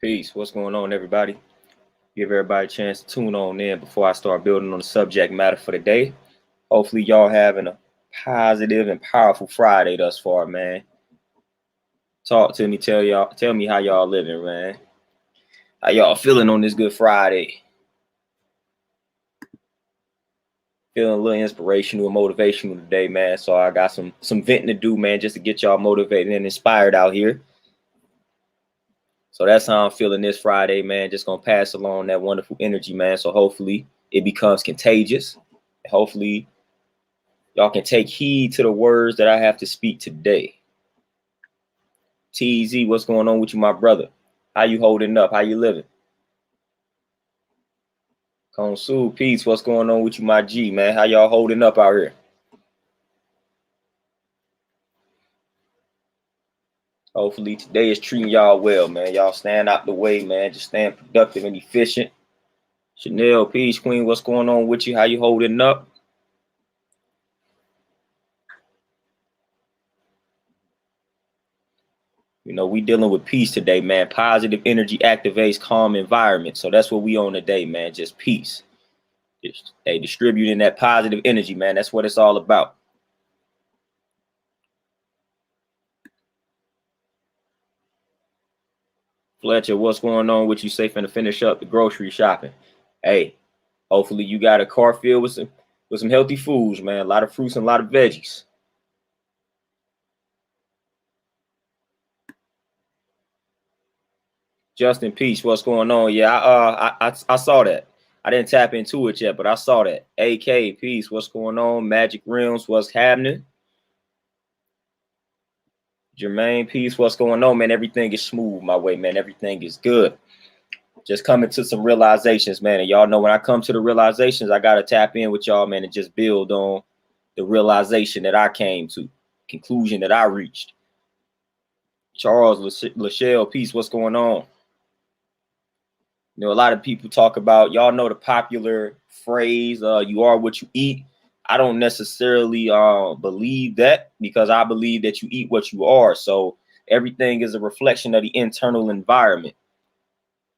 Peace. What's going on, everybody? Give everybody a chance to tune on in before I start building on the subject matter for the day. Hopefully, y'all having a positive and powerful Friday thus far, man. Talk to me, tell me how y'all living, man. How y'all feeling on this Good Friday? Feeling a little inspirational and motivational today, man. So I got some venting to do, man, just to get y'all motivated and inspired out here. So that's how I'm feeling this Friday, man. Just gonna pass along that wonderful energy, man. So hopefully it becomes contagious. Hopefully y'all can take heed to the words that I have to speak today. TZ, what's going on with you, my brother? How you holding up? How you living? Konsu, peace. What's going on with you, my G, man? How y'all holding up out here? Hopefully today is treating y'all well, man. Y'all stand out the way, man. Just staying productive and efficient. Chanel, peace, queen. What's going on with you? How you holding up? You know, we dealing with peace today, man. Positive energy activates calm environment. So that's what we on today, man. Just peace. Just, hey, distributing that positive energy, man. That's what it's all about. Fletcher, what's going on with you? Safe and to finish up the grocery shopping. Hey, hopefully you got a car filled with some healthy foods, man. A lot of fruits and a lot of veggies. Justin Peace, what's going on? Yeah, I saw that. I didn't tap into it yet, but I saw that. AK Peace, what's going on? Magic Rims, what's happening? Jermaine Peace, what's going on, man? Everything is smooth my way, man. Everything is good. Just coming to some realizations, man. And y'all know when I come to the realizations, I gotta tap in with y'all, man, and just build on the realization that I came to, conclusion that I reached. Charles Lachelle, peace. What's going on? You know, a lot of people talk about, y'all know the popular phrase, you are what you eat. I don't necessarily believe that, because I believe that you eat what you are. So everything is a reflection of the internal environment.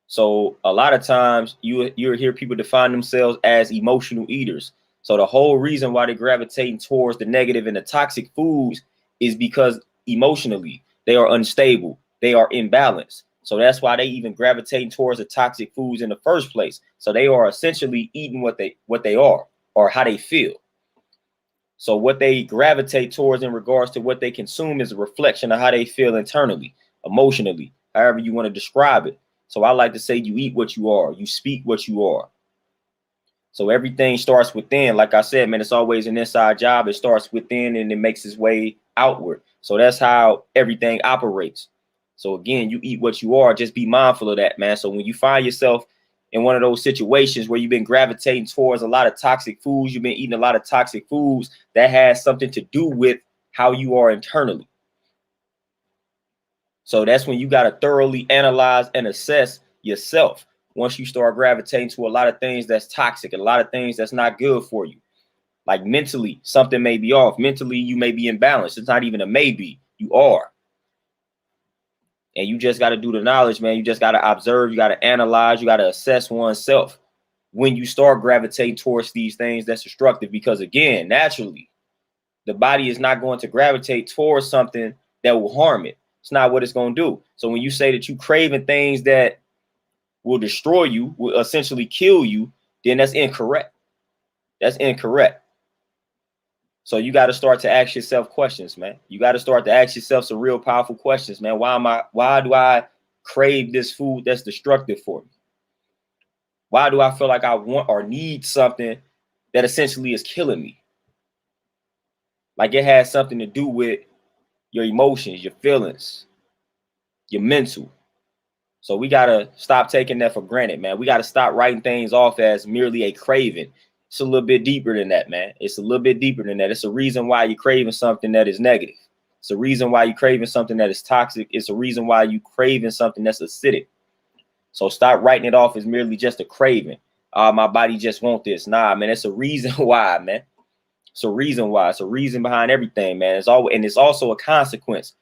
So a lot of times you hear people define themselves as emotional eaters. So the whole reason why they're gravitating towards the negative and the toxic foods is because emotionally they are unstable, they are imbalanced. So that's why they even gravitating towards the toxic foods in the first place. So they are essentially eating what they are, or how they feel. So what they gravitate towards in regards to what they consume is a reflection of how they feel internally, emotionally, however you want to describe it. So I like to say you eat what you are, you speak what you are. So everything starts within. Like I said, man, it's always an inside job. It starts within and it makes its way outward. So that's how everything operates. So again, you eat what you are. Just be mindful of that, man. So when you find yourself in one of those situations where you've been gravitating towards a lot of toxic foods, you've been eating a lot of toxic foods, that has something to do with how you are internally. So that's when you got to thoroughly analyze and assess yourself. Once you start gravitating to a lot of things that's toxic, a lot of things that's not good for you. Like mentally, something may be off. Mentally, you may be imbalanced. It's not even a maybe. You are. And you just got to do the knowledge, man. You just got to observe. You got to analyze. You got to assess oneself when you start gravitating towards these things that's destructive. Because again, naturally, the body is not going to gravitate towards something that will harm it. It's not what it's going to do. So when you say that you craving things that will destroy you, will essentially kill you, then that's incorrect. That's incorrect. So you got to start to ask yourself questions, man. You got to start to ask yourself some real powerful questions, man. Why do I crave this food that's destructive for me? Why do I feel like I want or need something that essentially is killing me? Like it has something to do with your emotions, your feelings, your mental. So we got to stop taking that for granted, man. We got to stop writing things off as merely a craving. It's a little bit deeper than that, man. It's a little bit deeper than that. It's a reason why you're craving something that is negative. It's a reason why you're craving something that is toxic. It's a reason why you're craving something that's acidic. So stop writing it off as merely just a craving. My body just wants this. Nah, man, it's a reason why, man. It's a reason why. It's a reason behind everything, man. And it's also a consequence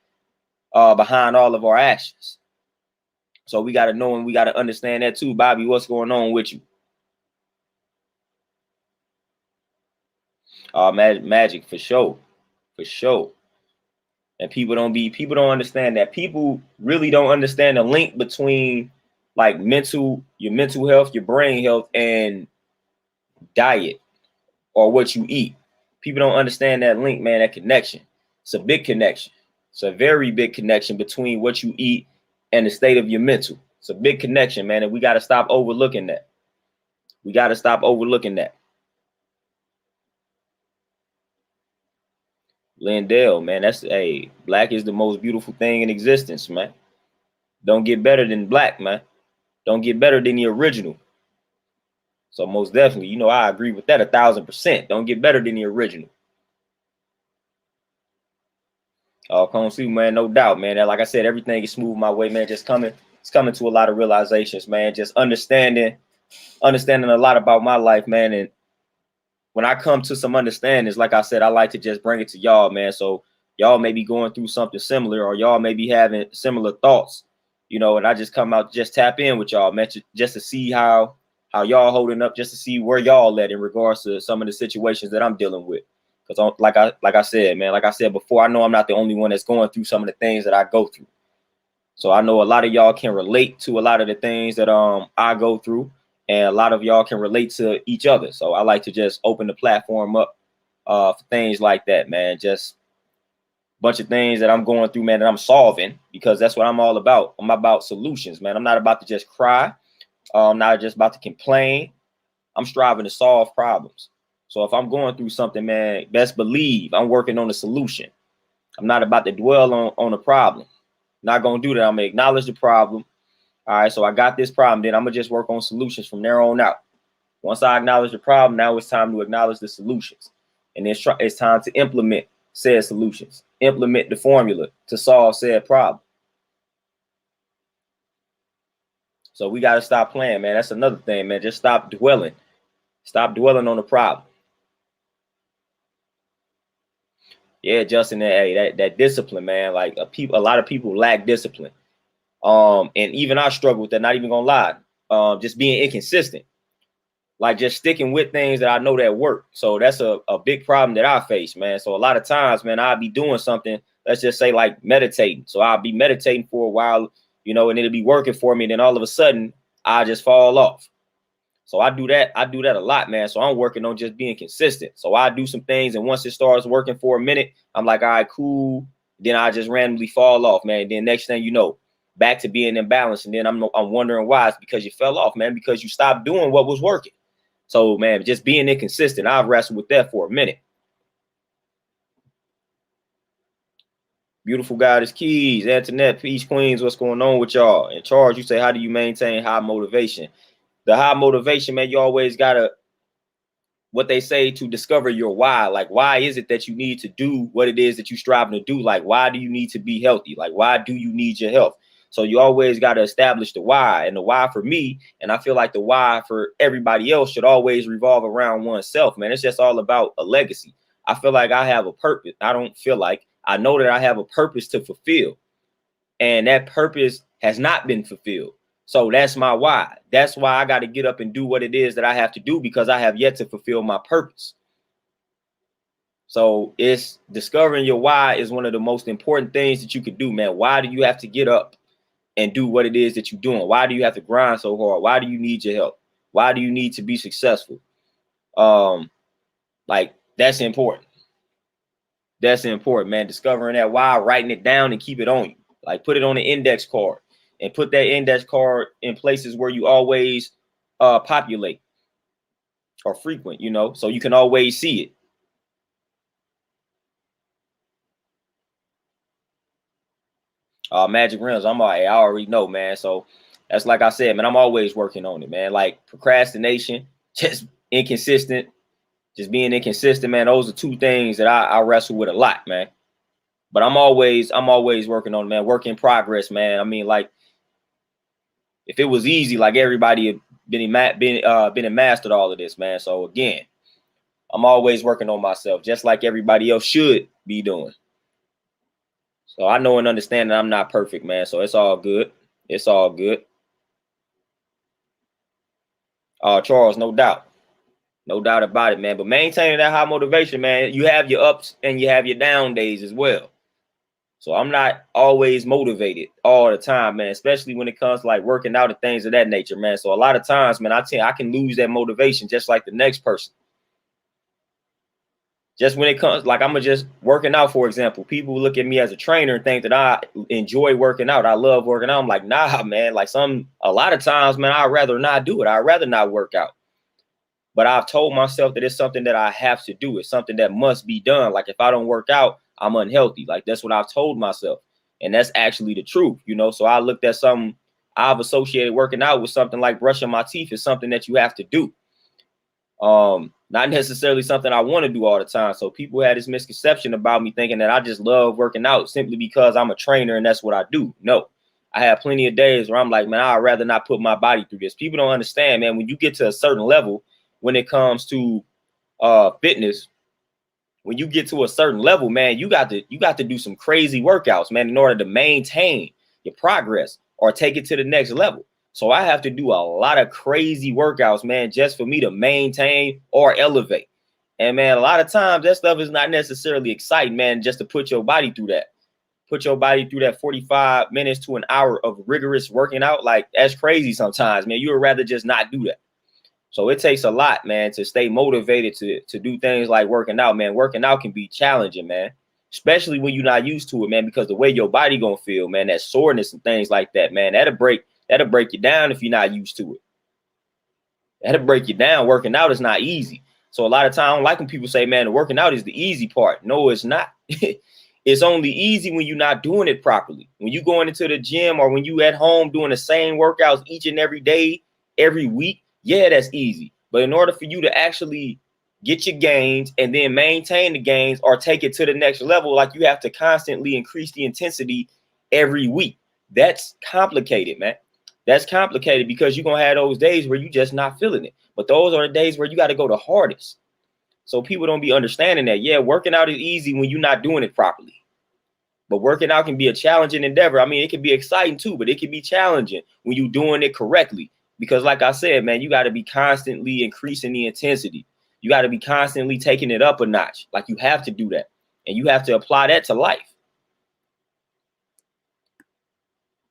behind all of our actions. So we got to know and we got to understand that too. Bobby, what's going on with you? Magic for sure. For sure. And people don't understand that. People really don't understand the link between like your mental health, your brain health, and diet or what you eat. People don't understand that link, man, that connection. It's a big connection. It's a very big connection between what you eat and the state of your mental. It's a big connection, man, and we got to stop overlooking that. We got to stop overlooking that. Lindell, man, that's black is the most beautiful thing in existence, man. Don't get better than black, man. Don't get better than the original. So most definitely, I agree with that 1,000%. Don't get better than the original. Come see, man, no doubt, man. Like I said, everything is smooth my way, man. It's coming to a lot of realizations, man. Just understanding a lot about my life, man. And when I come to some understandings, like I said, I like to just bring it to y'all, man. So y'all may be going through something similar, or y'all may be having similar thoughts, and I just come out, just tap in with y'all, man, just to see how y'all holding up, just to see where y'all at in regards to some of the situations that I'm dealing with. Because like I said, man, like I said before, I know I'm not the only one that's going through some of the things that I go through. So I know a lot of y'all can relate to a lot of the things that I go through, and a lot of y'all can relate to each other. So I like to just open the platform up for things like that, man. Just a bunch of things that I'm going through, man, that I'm solving, because that's what I'm all about. I'm about solutions, man. I'm not about to just cry. I'm not just about to complain. I'm striving to solve problems. So if I'm going through something, man, best believe I'm working on a solution. I'm not about to dwell on a problem. Not going to do that. I'm going to acknowledge the problem. All right, so I got this problem. Then I'm going to just work on solutions from there on out. Once I acknowledge the problem, now it's time to acknowledge the solutions. And then it's time to implement said solutions. Implement the formula to solve said problem. So we got to stop playing, man. That's another thing, man. Just stop dwelling. Stop dwelling on the problem. Yeah, Justin, that discipline, man. Like a lot of people lack discipline. And even I struggle with that, not even gonna lie. Just being inconsistent. Like just sticking with things that I know that work. So that's a big problem that I face, man. So a lot of times, man, I'll be doing something, let's just say like meditating. So I'll be meditating for a while, and it'll be working for me. And then all of a sudden I just fall off. So I do that a lot, man. So I'm working on just being consistent. So I do some things, and once it starts working for a minute, I'm like, all right, cool. Then I just randomly fall off, man. And then next thing you know, back to being imbalanced. And then I'm wondering why. It's because you fell off, man, because you stopped doing what was working. So, man, just being inconsistent, I've wrestled with that for a minute. Beautiful Goddess Keys, Antoinette, Peace Queens, what's going on with y'all? In charge, you say, how do you maintain high motivation? The high motivation, man, you always got to, what they say, to discover your why. Like, why is it that you need to do what it is that you're striving to do? Like, why do you need to be healthy? Like, why do you need your health? So you always got to establish the why. And the why for me, and I feel like the why for everybody else, should always revolve around oneself, man. It's just all about a legacy. I feel like I have a purpose. I know that I have a purpose to fulfill. And that purpose has not been fulfilled. So that's my why. That's why I got to get up and do what it is that I have to do, because I have yet to fulfill my purpose. So it's discovering your why is one of the most important things that you could do, man. Why do you have to get up and do what it is that you're doing? Why do you have to grind so hard? Why do you need your help? Why do you need to be successful? Like that's important. That's important, man. Discovering that why, writing it down and keep it on you. Like put it on an index card and put that index card in places where you always populate or frequent, so you can always see it. Magic rims, I already know, man. So that's like I said, man, I'm always working on it, man. Like procrastination, just inconsistent, just being inconsistent, man. Those are two things that I wrestle with a lot, man. But I'm always working on it, man. Work in progress, man. I mean, like if it was easy, like everybody had been and mastered all of this, man. So again, I'm always working on myself, just like everybody else should be doing. So I know and understand that I'm not perfect, man. So it's all good. It's all good. Charles, no doubt. No doubt about it, man. But maintaining that high motivation, man, you have your ups and you have your down days as well. So I'm not always motivated all the time, man, especially when it comes to like working out and things of that nature, man. So a lot of times, man, I can lose that motivation just like the next person. Just when it comes, like I'm just working out, for example, people look at me as a trainer and think that I enjoy working out. I love working out. I'm like, nah, man, like a lot of times, man, I'd rather not do it. I'd rather not work out. But I've told myself that it's something that I have to do. It's something that must be done. Like if I don't work out, I'm unhealthy. Like that's what I've told myself. And that's actually the truth, you know? So I looked at something I've associated working out with something like brushing my teeth is something that you have to do. Not necessarily something I want to do all the time. So people had this misconception about me thinking that I just love working out simply because I'm a trainer and that's what I do. No, I have plenty of days where I'm like, man, I'd rather not put my body through this. People don't understand, man, when you get to a certain level, when it comes to fitness, when you get to a certain level, man, you got to do some crazy workouts, man, in order to maintain your progress or take it to the next level. So I have to do a lot of crazy workouts, man, just for me to maintain or elevate. And man, a lot of times that stuff is not necessarily exciting, man, just to put your body through that. Put your body through that 45 minutes to an hour of rigorous working out. Like that's crazy sometimes, man. You would rather just not do that. So it takes a lot, man, to stay motivated to do things like working out, man. Working out can be challenging, man, especially when you're not used to it, man, because the way your body gonna feel, man, that soreness and things like that, man, that'll break you down if you're not used to it. That'll break you down. Working out is not easy. So a lot of time I don't like when people say, man, working out is the easy part. No, it's not. It's only easy when you're not doing it properly. When you going into the gym or when you at home doing the same workouts each and every day, every week, yeah, that's easy. But in order for you to actually get your gains and then maintain the gains or take it to the next level, like you have to constantly increase the intensity every week. That's complicated, man. That's complicated because you're going to have those days where you're just not feeling it. But those are the days where you got to go the hardest. So people don't be understanding that. Yeah, working out is easy when you're not doing it properly. But working out can be a challenging endeavor. I mean, it can be exciting too, but it can be challenging when you're doing it correctly. Because like I said, man, you got to be constantly increasing the intensity. You got to be constantly taking it up a notch. Like you have to do that. And you have to apply that to life.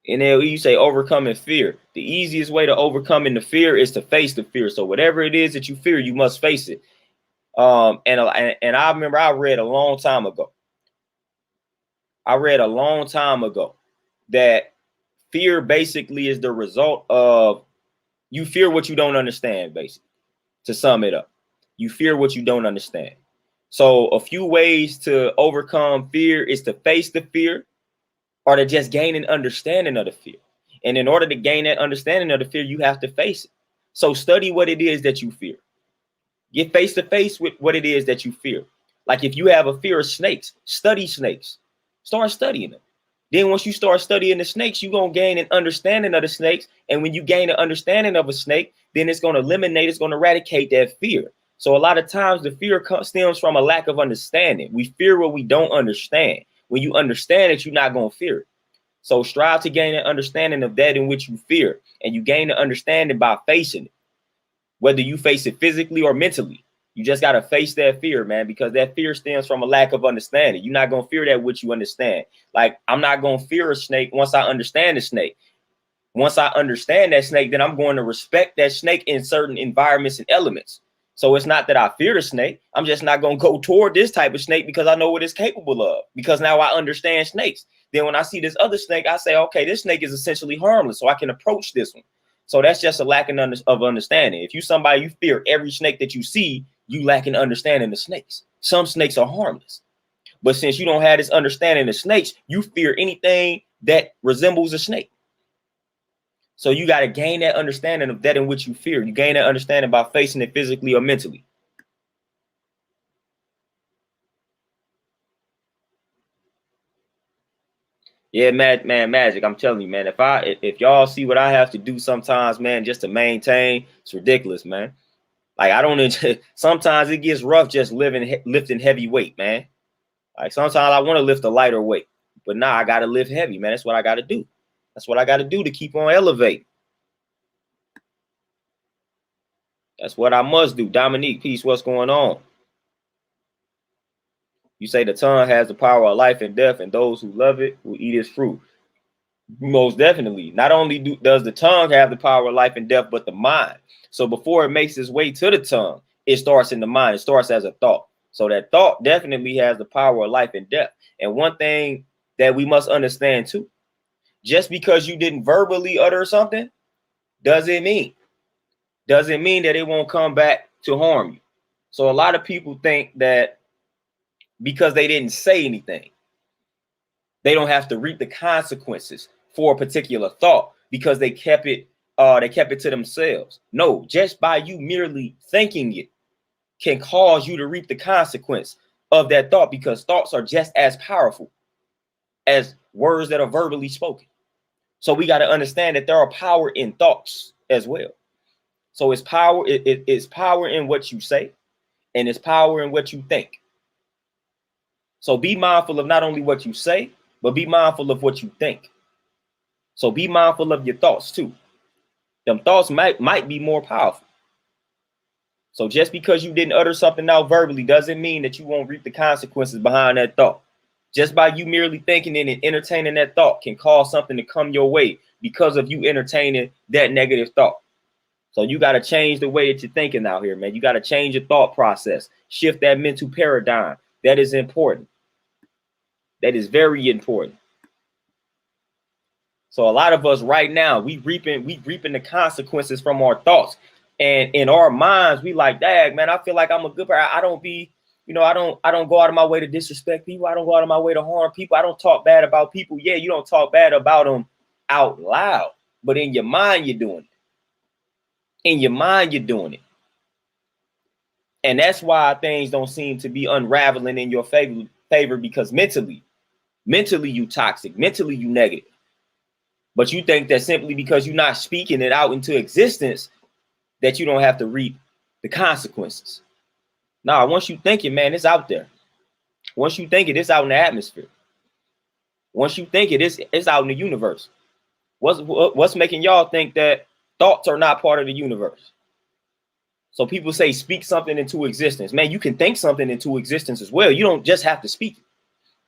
And then you say overcoming fear. The easiest way to overcoming the fear is to face the fear. So whatever it is that you fear, you must face it. And I remember I read a long time ago. That fear basically is the result of you fear what you don't understand, basically. To sum it up, you fear what you don't understand. So a few ways to overcome fear is to face the fear or to just gain an understanding of the fear. And in order to gain that understanding of the fear, you have to face it. So study what it is that you fear. Get face to face with what it is that you fear. Like if you have a fear of snakes, study snakes. Start studying them. Then once you start studying the snakes, you're going to gain an understanding of the snakes. And when you gain an understanding of a snake, then it's going to it's going to eradicate that fear. So a lot of times the fear stems from a lack of understanding. We fear what we don't understand. When you understand it, you're not going to fear it. So strive to gain an understanding of that in which you fear. And you gain an understanding by facing it, whether you face it physically or mentally. You just got to face that fear, man, because that fear stems from a lack of understanding. You're not going to fear that which you understand. Like, I'm not going to fear a snake once I understand the snake. Once I understand that snake, then I'm going to respect that snake in certain environments and elements. So it's not that I fear the snake. I'm just not going to go toward this type of snake because I know what it's capable of, because now I understand snakes. Then when I see this other snake, I say, okay, this snake is essentially harmless, so I can approach this one. So that's just a lack of understanding. If you somebody you fear every snake that you see, you lack an understanding of snakes. Some snakes are harmless. But since you don't have this understanding of snakes, you fear anything that resembles a snake. So you got to gain that understanding of that in which you fear. You gain that understanding by facing it physically or mentally. Yeah, man, magic. I'm telling you, man, if y'all see what I have to do sometimes, man, just to maintain, it's ridiculous, man. Like sometimes it gets rough just lifting heavy weight, man. Like sometimes I want to lift a lighter weight, but nah, I got to lift heavy, man. That's what I got to do. That's what I got to do to keep on elevating. That's what I must do. Dominique, peace, what's going on? You say the tongue has the power of life and death, and those who love it will eat its fruit. Most definitely. Not only does the tongue have the power of life and death, but the mind. So before it makes its way to the tongue, it starts in the mind. It starts as a thought. So that thought definitely has the power of life and death. And one thing that we must understand too, just because you didn't verbally utter something, doesn't mean that it won't come back to harm you. So a lot of people think that because they didn't say anything, they don't have to reap the consequences for a particular thought because they kept it to themselves. No, just by you merely thinking it can cause you to reap the consequence of that thought, because thoughts are just as powerful as words that are verbally spoken. So we got to understand that there are power in thoughts as well. So it's power, it's power in what you say, and it's power in what you think. So be mindful of not only what you say, but be mindful of what you think. So be mindful of your thoughts too. Them thoughts might be more powerful. So just because you didn't utter something out verbally doesn't mean that you won't reap the consequences behind that thought. Just by you merely thinking it and entertaining that thought can cause something to come your way because of you entertaining that negative thought. So you got to change the way that you're thinking out here, man. You got to change your thought process, shift that mental paradigm. That is important. That is very important. So a lot of us right now, we reaping the consequences from our thoughts. And in our minds, we like, dang, man, I feel like I'm a good person. I don't be, I don't go out of my way to disrespect people. I don't go out of my way to harm people. I don't talk bad about people. Yeah, you don't talk bad about them out loud, but in your mind, you're doing it. In your mind, you're doing it. And that's why things don't seem to be unraveling in your favor, because mentally you toxic, mentally you negative. But you think that simply because you're not speaking it out into existence, that you don't have to reap the consequences. Nah, once you think it, man, it's out there. Once you think it, it's out in the atmosphere. Once you think it, it's out in the universe. What's making y'all think that thoughts are not part of the universe? So people say speak something into existence. Man, you can think something into existence as well. You don't just have to speak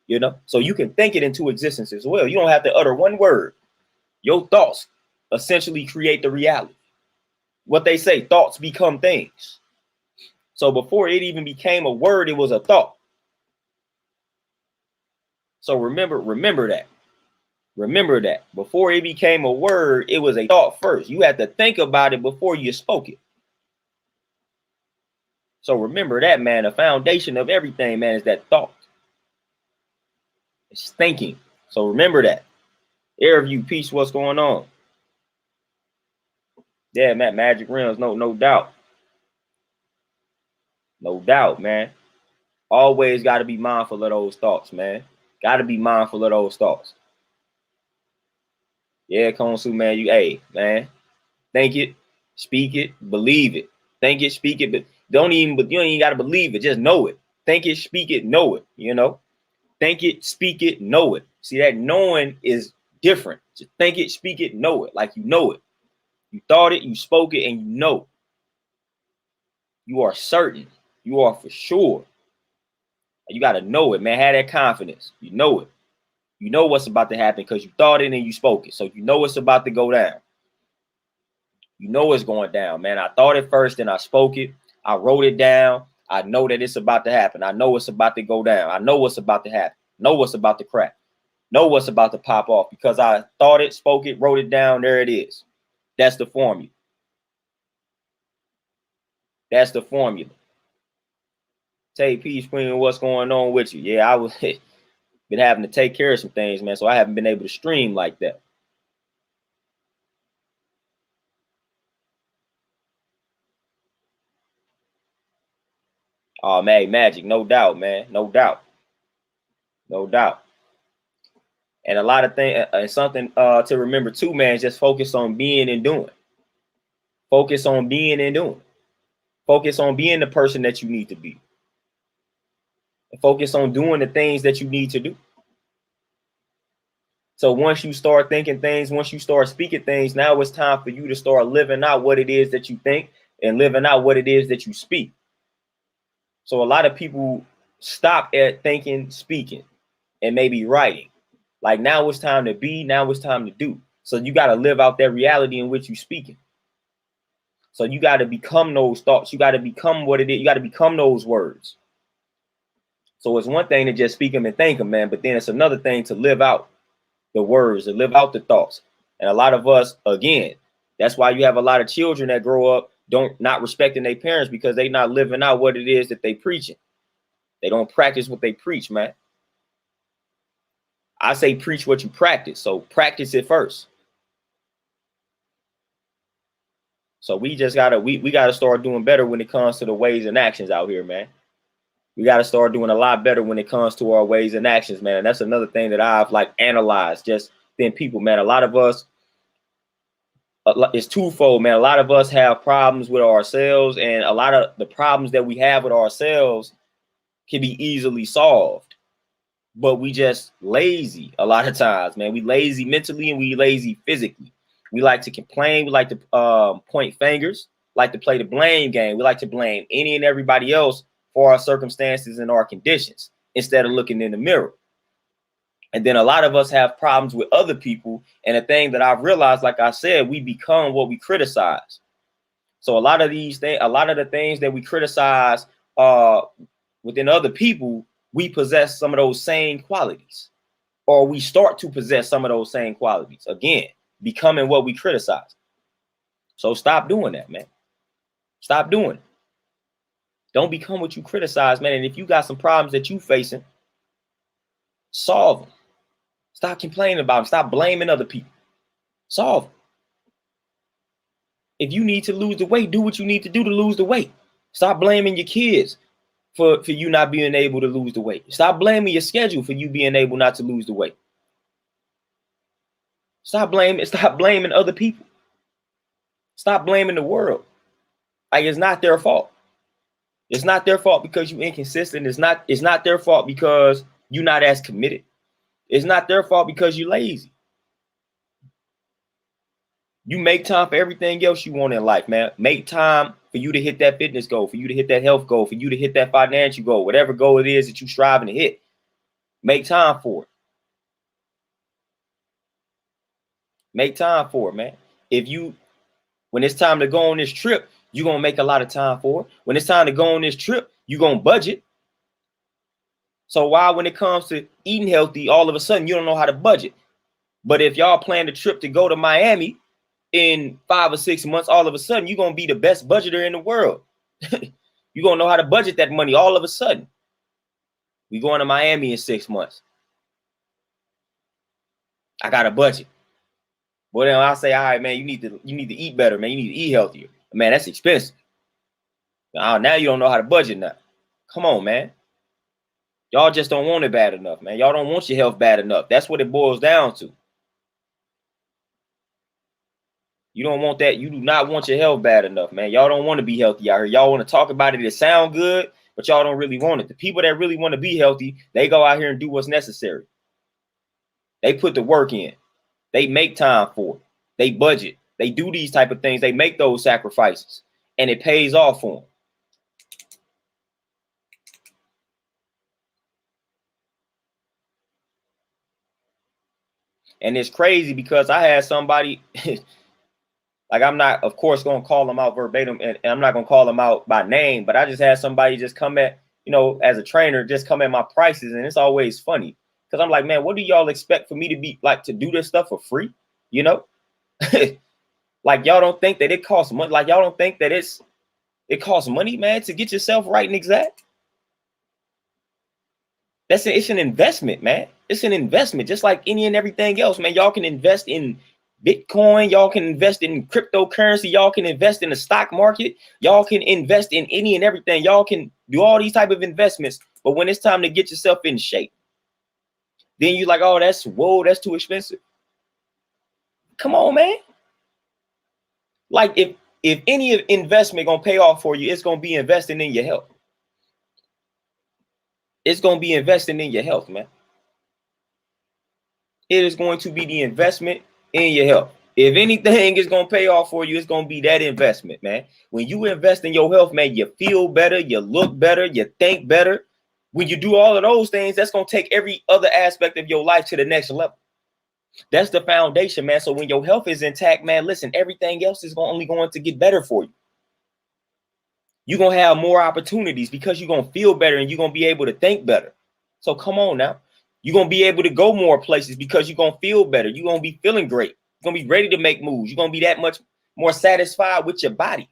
it, So you can think it into existence as well. You don't have to utter one word. Your thoughts essentially create the reality. What they say, thoughts become things. So before it even became a word, it was a thought. So remember that. Remember that. Before it became a word, it was a thought first. You had to think about it before you spoke it. So remember that, man. The foundation of everything, man, is that thought. It's thinking. So remember that. Airview, peace, what's going on? Yeah, man, Magic Rims, no doubt. No doubt, man. Always got to be mindful of those thoughts, man. Got to be mindful of those thoughts. Yeah, Konsu, man, hey, man, think it, speak it, believe it. Think it, speak it, but you don't even got to believe it. Just know it. Think it, speak it, know it, Think it, speak it, know it. See, that knowing is different. Just think it, speak it, know it, like you know it. You thought it, you spoke it, and you know. You are certain. You are for sure. You got to know it, man. Have that confidence. You know it. You know what's about to happen because you thought it and you spoke it. So you know it's about to go down. You know it's going down, man. I thought it first, and I spoke it. I wrote it down. I know that it's about to happen. I know it's about to go down. I know what's about to happen. Know what's about to crack. Know what's about to pop off because I thought it, spoke it, wrote it down. There it is. That's the formula. That's the formula. Tay P Spring, what's going on with you? Yeah, I was been having to take care of some things, man. So I haven't been able to stream like that. Oh man, magic, no doubt, man. No doubt. No doubt. And a lot of things, and something to remember too, man, is just focus on being and doing. Focus on being and doing. Focus on being the person that you need to be. And focus on doing the things that you need to do. So once you start thinking things, once you start speaking things, now it's time for you to start living out what it is that you think and living out what it is that you speak. So a lot of people stop at thinking, speaking, and maybe writing. Like now it's time to be, now it's time to do. So you got to live out that reality in which you're speaking. So you got to become those thoughts. You got to become what it is. You got to become those words. So it's one thing to just speak them and think them, man, but then it's another thing to live out the words, to live out the thoughts. And a lot of us, again, that's why you have a lot of children that grow up not respecting their parents, because they not living out what it is that they preaching. They don't practice what they preach, man. I say preach what you practice. So practice it first. So we just gotta we gotta start doing better when it comes to the ways and actions out here, man. We gotta start doing a lot better when it comes to our ways and actions, man. And that's another thing that I've like analyzed just then people, man. A lot of us, it's twofold, man. A lot of us have problems with ourselves, and a lot of the problems that we have with ourselves can be easily solved. But we just lazy a lot of times, man. We lazy mentally and we lazy physically. We like to complain. We like to point fingers, like to play the blame game. We like to blame any and everybody else for our circumstances and our conditions instead of looking in the mirror. And then a lot of us have problems with other people. And the thing that I've realized, like I said, we become what we criticize. So a lot of these things, a lot of the things that we criticize within other people, we possess some of those same qualities, or we start to possess some of those same qualities. Again, becoming what we criticize. So stop doing that, man. Stop doing it. Don't become what you criticize, man. And if you got some problems that you facing, solve them. Stop complaining about them. Stop blaming other people. Solve them. If you need to lose the weight, do what you need to do to lose the weight. Stop blaming your kids for you not being able to lose the weight. Stop blaming your schedule for you being able not to lose the weight. Stop blaming other people. Stop blaming the world. Like, it's not their fault. It's not their fault because you're inconsistent. It's not their fault because you're not as committed. It's not their fault because you're lazy. You make time for everything else you want in life, man. Make time for you to hit that fitness goal, for you to hit that health goal, for you to hit that financial goal, whatever goal it is that you're striving to hit. Make time for it. Make time for it, man. When it's time to go on this trip, you're going to make a lot of time for it. When it's time to go on this trip, you're going to budget. So why, when it comes to eating healthy, all of a sudden you don't know how to budget? But if y'all plan the trip to go to Miami in 5 or 6 months, all of a sudden you're going to be the best budgeter in the world. You're going to know how to budget that money all of a sudden. We going to Miami in 6 months. I got a budget. Well, then I say, all right, man, you need to eat better, man. You need to eat healthier. Man, that's expensive. Now you don't know how to budget now. Come on, man. Y'all just don't want it bad enough, man. Y'all don't want your health bad enough. That's what it boils down to. You don't want that. You do not want your health bad enough, man. Y'all don't want to be healthy out here. Y'all want to talk about it. It sound good, but y'all don't really want it. The people that really want to be healthy, they go out here and do what's necessary. They put the work in. They make time for it. They budget. They do these type of things. They make those sacrifices, and it pays off for them. And it's crazy because I had somebody, like, I'm not, of course, going to call them out verbatim, and I'm not going to call them out by name, but I just had somebody just come at, as a trainer, just come at my prices. And it's always funny because I'm like, man, what do y'all expect for me to be like, to do this stuff for free? Like, y'all don't think that it costs money. Like, y'all don't think that it costs money, man, to get yourself right and exact. It's an investment, man. It's an investment, just like any and everything else, man. Y'all can invest in Bitcoin. Y'all can invest in cryptocurrency. Y'all can invest in the stock market. Y'all can invest in any and everything. Y'all can do all these type of investments. But when it's time to get yourself in shape, then you're like, oh, that's too expensive. Come on, man. Like, if any investment gonna pay off for you, it's gonna be investing in your health. It's gonna be investing in your health, man. It is going to be the investment in your health. If anything is going to pay off for you, it's going to be that investment, man. When you invest in your health, man, you feel better, you look better, you think better. When you do all of those things, that's going to take every other aspect of your life to the next level. That's the foundation, man. So when your health is intact, man, listen, everything else is only going to get better for you. You're going to have more opportunities because you're going to feel better and you're going to be able to think better. So come on now. You're going to be able to go more places because you're going to feel better. You're going to be feeling great. You're going to be ready to make moves. You're going to be that much more satisfied with your body.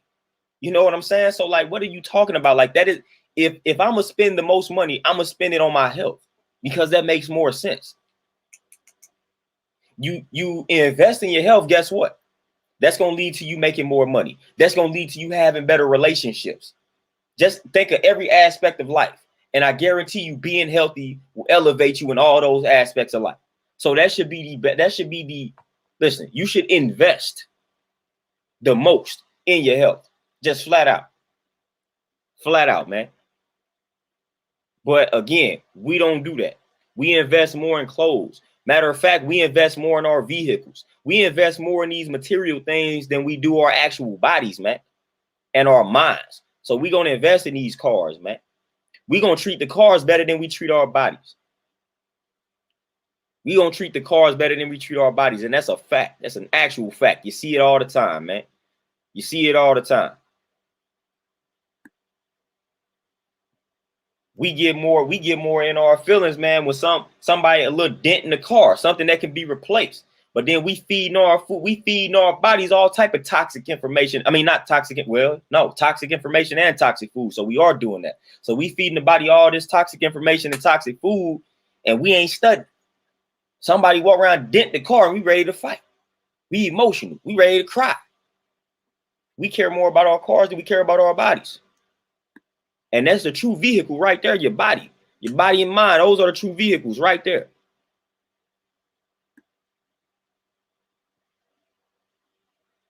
You know what I'm saying? So like, what are you talking about? Like that is, if I'm going to spend the most money, I'm going to spend it on my health because that makes more sense. You invest in your health, guess what? That's going to lead to you making more money. That's going to lead to you having better relationships. Just think of every aspect of life. And I guarantee you being healthy will elevate you in all those aspects of life. So that should be the listen, you should invest the most in your health. Just flat out. Flat out, man. But again, we don't do that. We invest more in clothes. Matter of fact, we invest more in our vehicles. We invest more in these material things than we do our actual bodies, man, and our minds. So we're going to invest in these cars, man. We're going to treat the cars better than we treat our bodies. We're going to treat the cars better than we treat our bodies. And that's a fact. That's an actual fact. You see it all the time, man. You see it all the time. We get more in our feelings, man, with somebody a little dent in the car, something that can be replaced. But then we feeding our food, we feeding our bodies all type of toxic information. I mean, not toxic, well, no, toxic information and toxic food. So we are doing that. So we feeding the body all this toxic information and toxic food, and we ain't studying. Somebody walk around, dent the car, and we ready to fight. We emotional. We ready to cry. We care more about our cars than we care about our bodies. And that's the true vehicle right there, your body. Your body and mind, those are the true vehicles right there.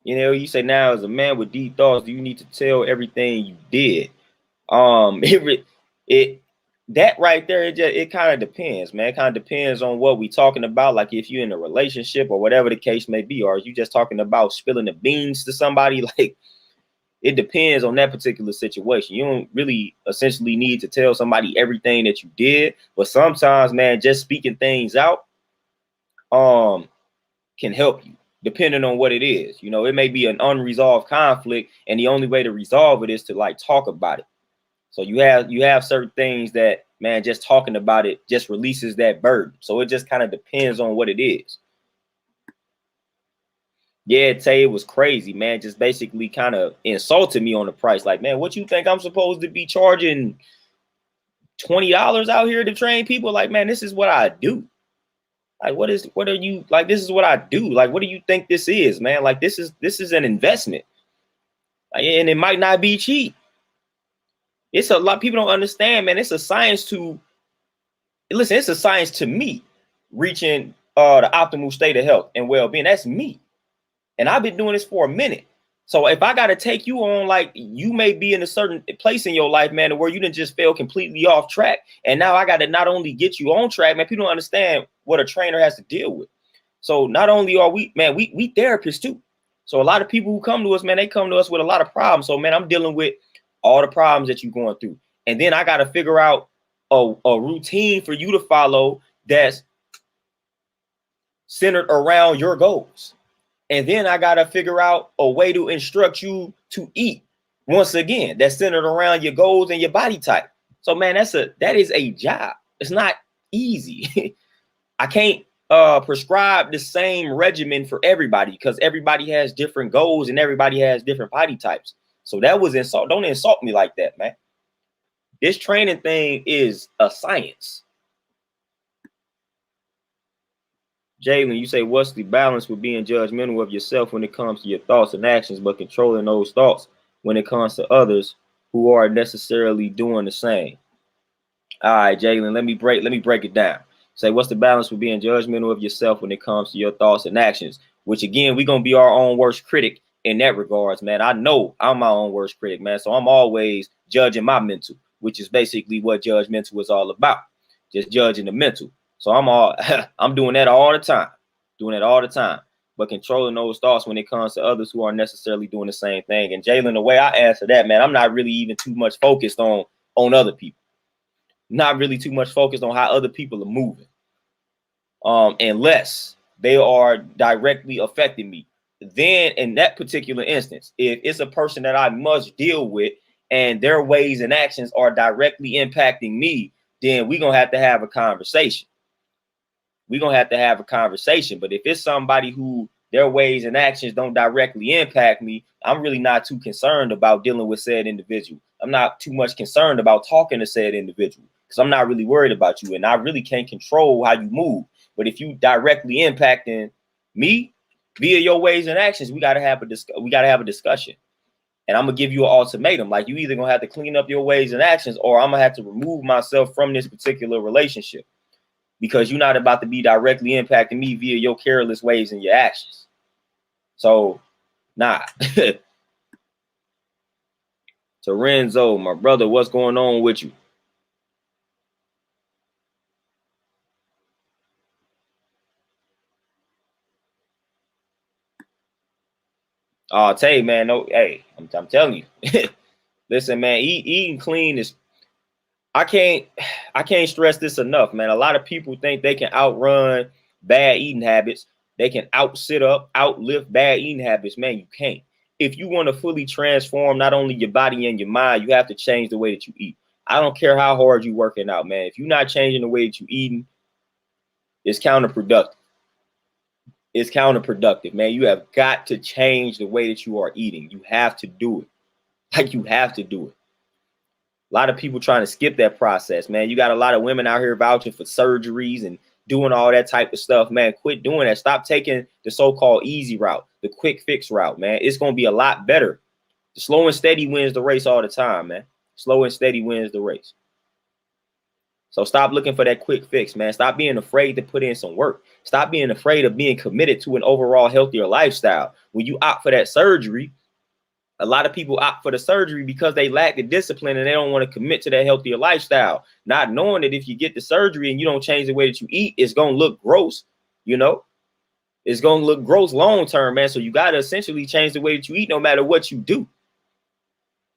You know, you say now as a man with deep thoughts, do you need to tell everything you did? That right there, it kind of depends, man. It kind of depends on what we talking about. Like if you're in a relationship or whatever the case may be, or are you just talking about spilling the beans to somebody? Like it depends on that particular situation. You don't really essentially need to tell somebody everything that you did, but sometimes, man, just speaking things out can help you, depending on what it is. You know, it may be an unresolved conflict, and the only way to resolve it is to like talk about it. So you have certain things that, man, just talking about it just releases that burden. So it just kind of depends on what it is. Yeah, Tay, it was crazy, man. Just basically kind of insulted me on the price. Like, man, what you think I'm supposed to be charging $20 out here to train people? Like, man, this is what I do. Like, what are you like? This is what I do. Like, what do you think this is, man? Like, this is an investment. Like, and it might not be cheap. It's a lot. People don't understand, man. It's a science to listen. It's a science to me reaching the optimal state of health and well-being. That's me. And I've been doing this for a minute. So if I got to take you on, like you may be in a certain place in your life, man, where you didn't just fail completely off track. And now I got to not only get you on track, man, people don't understand what a trainer has to deal with. So not only are we, man, we therapists too. So a lot of people who come to us, man, they come to us with a lot of problems. So, man, I'm dealing with all the problems that you're going through. And then I got to figure out a routine for you to follow that's centered around your goals. And then I got to figure out a way to instruct you to eat. Once again, that's centered around your goals and your body type. So, man, that is a job. It's not easy. I can't prescribe the same regimen for everybody because everybody has different goals and everybody has different body types. So that was insult. Don't insult me like that, man. This training thing is a science. Jalen, you say, what's the balance with being judgmental of yourself when it comes to your thoughts and actions, but controlling those thoughts when it comes to others who are necessarily doing the same? All right, Jalen, let me break it down. Say, what's the balance with being judgmental of yourself when it comes to your thoughts and actions? Which, again, we're going to be our own worst critic in that regards, man. I know I'm my own worst critic, man. So I'm always judging my mental, which is basically what judgmental is all about. Just judging the mental. So I'm doing that all the time, doing it all the time. But controlling those thoughts when it comes to others who aren't necessarily doing the same thing. And Jalen, the way I answer that, man, I'm not really even too much focused on other people. Not really too much focused on how other people are moving. Unless they are directly affecting me. Then in that particular instance, if it's a person that I must deal with and their ways and actions are directly impacting me, then we're going to have a conversation. We're going to have a conversation. But if it's somebody who their ways and actions don't directly impact me, I'm really not too concerned about dealing with said individual. I'm not too much concerned about talking to said individual because I'm not really worried about you. And I really can't control how you move. But if you directly impacting me via your ways and actions, we got to have a discussion. And I'm going to give you an ultimatum. Like, you either going to have to clean up your ways and actions, or I'm going to have to remove myself from this particular relationship, because you're not about to be directly impacting me via your careless ways and your actions. So, nah. Terenzo, my brother, what's going on with you? I'll tell you, man. No, hey, I'm telling you. Listen, man, eating clean is. I can't stress this enough, man. A lot of people think they can outrun bad eating habits. They can outlift bad eating habits. Man, you can't. If you want to fully transform not only your body and your mind, you have to change the way that you eat. I don't care how hard you're working out, man. If you're not changing the way that you're eating, it's counterproductive. It's counterproductive, man. You have got to change the way that you are eating. You have to do it. Like, you have to do it. A lot of people trying to skip that process, man. You got a lot of women out here vouching for surgeries and doing all that type of stuff, man. Quit doing that. Stop taking the so-called easy route, the quick fix route, man. It's going to be a lot better. The slow and steady wins the race all the time, man. Slow and steady wins the race. So stop looking for that quick fix, man. Stop being afraid to put in some work. Stop being afraid of being committed to an overall healthier lifestyle. When you opt for that surgery, a lot of people opt for the surgery because they lack the discipline and they don't want to commit to that healthier lifestyle, not knowing that if you get the surgery and you don't change the way that you eat, it's going to look gross. It's going to look gross long term, man. So you got to essentially change the way that you eat no matter what you do.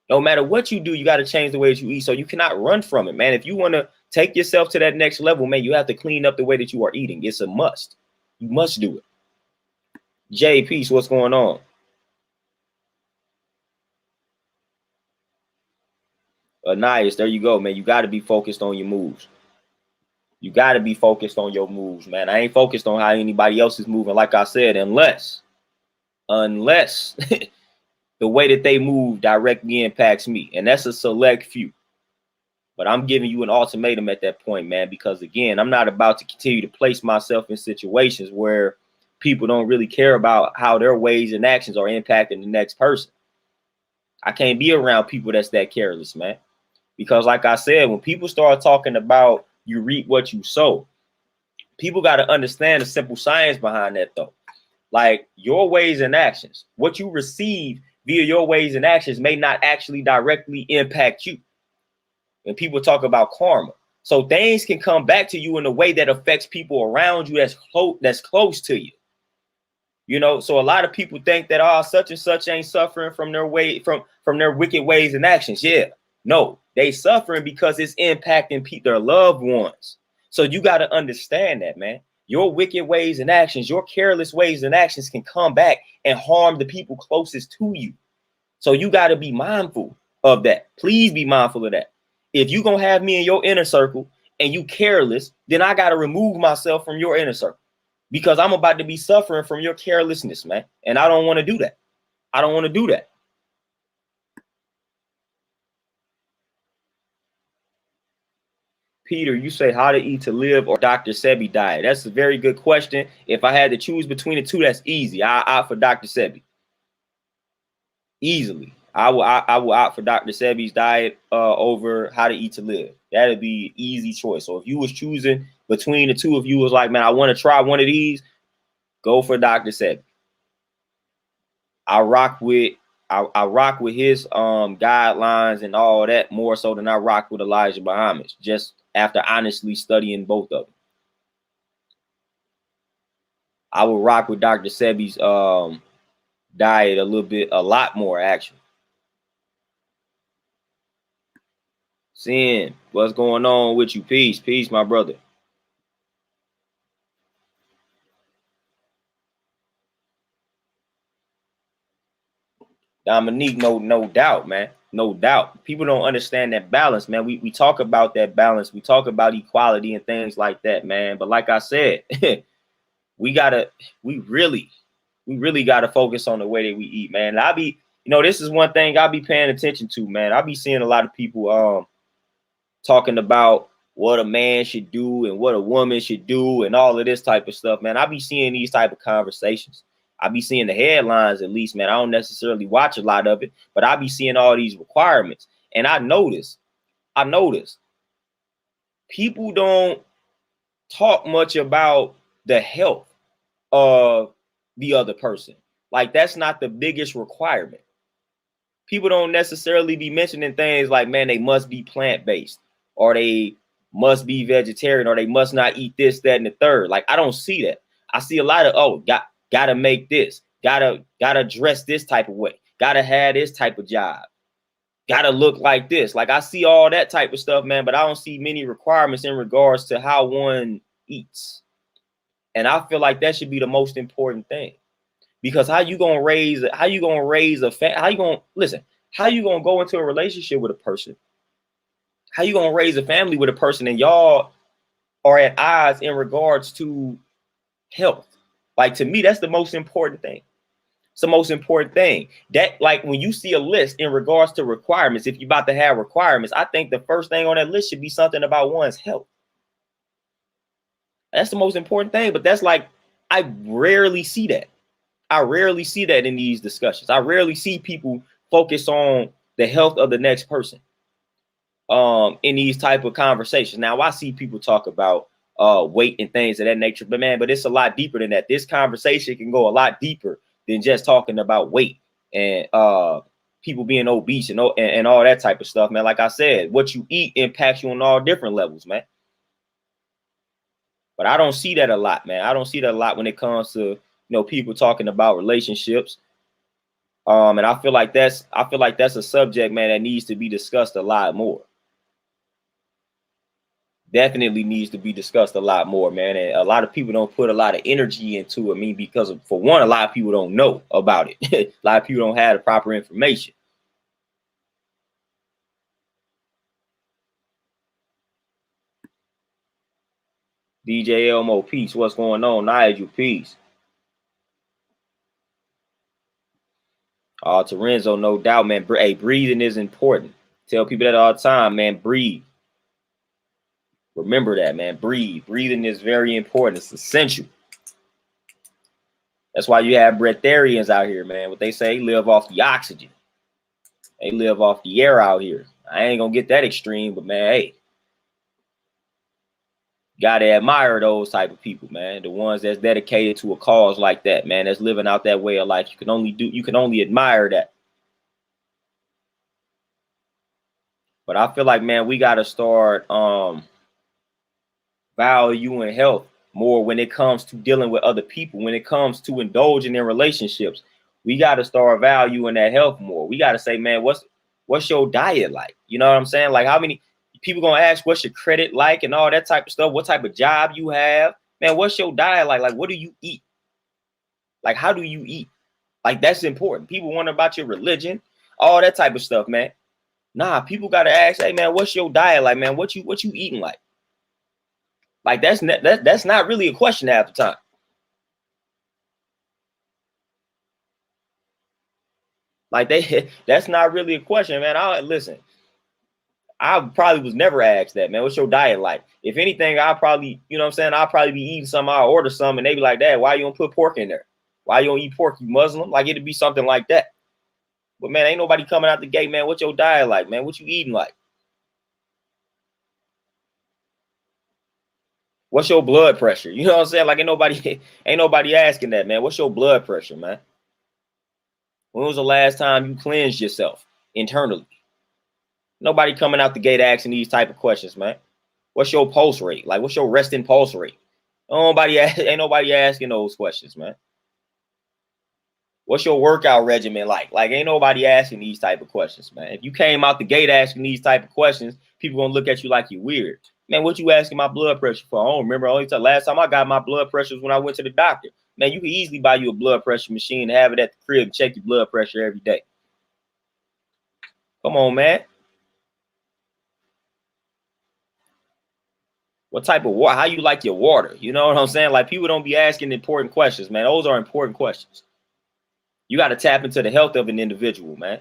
No matter what you do, you got to change the way that you eat. So you cannot run from it, man. If you want to take yourself to that next level, man, you have to clean up the way that you are eating. It's a must. You must do it. Jay, peace. What's going on? Nias, there you go, man. You got to be focused on your moves. You got to be focused on your moves, man. I ain't focused on how anybody else is moving. Like I said, unless the way that they move directly impacts me. And that's a select few. But I'm giving you an ultimatum at that point, man, because, again, I'm not about to continue to place myself in situations where people don't really care about how their ways and actions are impacting the next person. I can't be around people that's that careless, man. Because, like I said, when people start talking about you reap what you sow, people got to understand the simple science behind that, though. Like, your ways and actions, what you receive via your ways and actions may not actually directly impact you. And people talk about karma. So things can come back to you in a way that affects people around you that's close to you. So a lot of people think that such and such ain't suffering from their wicked ways and actions. Yeah. No, they suffering because it's impacting their loved ones. So you got to understand that, man. Your wicked ways and actions, your careless ways and actions can come back and harm the people closest to you. So you got to be mindful of that. Please be mindful of that. If you're going to have me in your inner circle and you careless, then I got to remove myself from your inner circle because I'm about to be suffering from your carelessness, man. And I don't want to do that. I don't want to do that. Peter, you say how to eat to live or Dr. Sebi diet. That's a very good question. If I had to choose between the two, that's easy. I opt for Dr. Sebi. Easily. I will opt for Dr. Sebi's diet over how to eat to live. That'd be an easy choice. So if you was choosing between the two, if you was like, man, I want to try one of these, go for Dr. Sebi. I rock with his guidelines and all that more so than I rock with Elijah Muhammad's, just after honestly studying both of them. I would rock with Dr. Sebi's diet a lot more actually. Sin, what's going on with you? Peace, my brother. Dominique, no doubt, man. No doubt. People don't understand that balance, man. We talk about that balance. We talk about equality and things like that, man. But like I said, we gotta, we really gotta focus on the way that we eat, man. And this is one thing I'll be paying attention to, man. I'll be seeing a lot of people talking about what a man should do and what a woman should do and all of this type of stuff, man. I'll be seeing these type of conversations. I'll be seeing the headlines at least, man. I don't necessarily watch a lot of it, but I'll be seeing all these requirements. And I notice people don't talk much about the health of the other person. Like, that's not the biggest requirement. People don't necessarily be mentioning things like, man, they must be plant-based, or they must be vegetarian, or they must not eat this, that, and the third. Like, I don't see that. I see a lot of, gotta make this, gotta dress this type of way, gotta have this type of job, gotta look like this. Like, I see all that type of stuff, man, but I don't see many requirements in regards to how one eats. And I feel like that should be the most important thing. Because how you gonna raise a how you gonna go into a relationship with a person? How you gonna raise a family with a person and y'all are at odds in regards to health? Like, to me, that's the most important thing. It's the most important thing. That, like, when you see a list in regards to requirements, if you're about to have requirements, I think the first thing on that list should be something about one's health. That's the most important thing. But that's like, I rarely see that. I rarely see that in these discussions. I rarely see people focus on the health of the next person in these type of conversations. Now, I see people talk about weight and things of that nature, but it's a lot deeper than that. This conversation can go a lot deeper than just talking about weight and people being obese and all that type of stuff, man. Like I said, what you eat impacts you on all different levels, man. But I don't see that a lot, man. I don't see that a lot when it comes to people talking about relationships. And I feel like that's a subject, man, that needs to be discussed a lot more. Definitely needs to be discussed a lot more, man. And a lot of people don't put a lot of energy into it. I mean, because for one, a lot of people don't know about it. A lot of people don't have the proper information. DJ Elmo, peace. What's going on? Nigel, peace. Terenzo, no doubt, man. Hey, breathing is important. Tell people that all the time, man. Breathe. Remember that, man. Breathe. Breathing is very important. It's essential. That's why you have breatharians out here, man. What they say, live off the oxygen. They live off the air out here. I ain't gonna get that extreme, but man, hey, gotta admire those type of people, man. The ones that's dedicated to a cause like that, man. That's living out that way of life. You can only admire that. But I feel like, man, we gotta start valuing health more when it comes to dealing with other people. When it comes to indulging in relationships, we gotta start valuing that health more. We gotta say, man, what's your diet like? You know what I'm saying? Like, how many people gonna ask what's your credit like and all that type of stuff? What type of job you have? Man, what's your diet like? Like, what do you eat? Like, how do you eat? Like, that's important. People wonder about your religion, all that type of stuff, man. Nah, people gotta ask, hey man, what's your diet like, man? What you eating like? Like, that's not really a question half the time. Like, that's not really a question, man. I probably was never asked that, man. What's your diet like? If anything, I'll probably, you know what I'm saying? I'll probably be eating something. I'll order some and they be like, Dad, why you don't put pork in there? Why you don't eat pork, you Muslim? Like, it'd be something like that. But man, ain't nobody coming out the gate, man. What's your diet like, man? What you eating like? What's your blood pressure? You know what I'm saying? Like, ain't nobody asking that, man. What's your blood pressure, man? When was the last time you cleansed yourself internally? Nobody coming out the gate asking these type of questions, man. What's your pulse rate? Like, what's your resting pulse rate? Ain't nobody asking those questions, man. What's your workout regimen like? Like, ain't nobody asking these type of questions, man. If you came out the gate asking these type of questions, people gonna look at you like you weird. Man, what you asking my blood pressure for? I don't remember. Last time I got my blood pressure was when I went to the doctor. Man, you can easily buy you a blood pressure machine and have it at the crib and check your blood pressure every day. Come on, man. What type of water? How you like your water? You know what I'm saying? Like, people don't be asking important questions, man. Those are important questions. You got to tap into the health of an individual, man.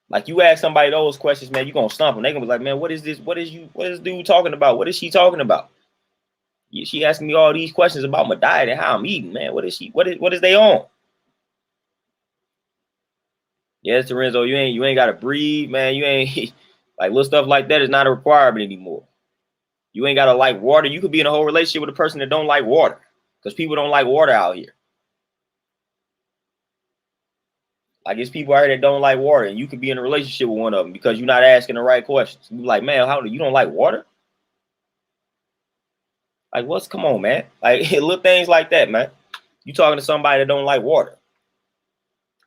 Like, you ask somebody those questions, man, you're gonna stump them. They're gonna be like, man, what is this? What is dude talking about? What is she talking about? She asking me all these questions about my diet and how I'm eating, man. What is they on? Yes, Lorenzo, you ain't gotta breathe, man. You ain't like little stuff like that is not a requirement anymore. You ain't gotta like water. You could be in a whole relationship with a person that don't like water, because people don't like water out here. Like, it's people out here that don't like water, and you could be in a relationship with one of them because you're not asking the right questions. You like, man, how do you don't like water? Like, come on, man. Like, little things like that, man. You talking to somebody that don't like water,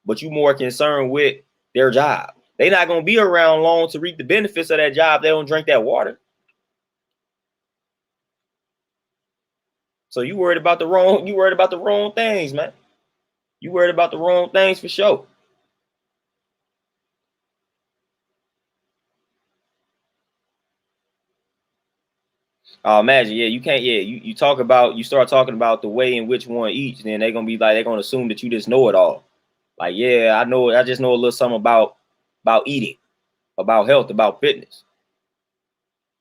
but you more concerned with their job. They're not gonna be around long to reap the benefits of that job. They don't drink that water. So you worried about the wrong things, man. You worried about the wrong things for sure. Imagine, yeah, you can't, yeah, you start talking about the way in which one eats, then they're gonna assume that you just know it all. Like, yeah, I just know a little something about eating, about health, about fitness.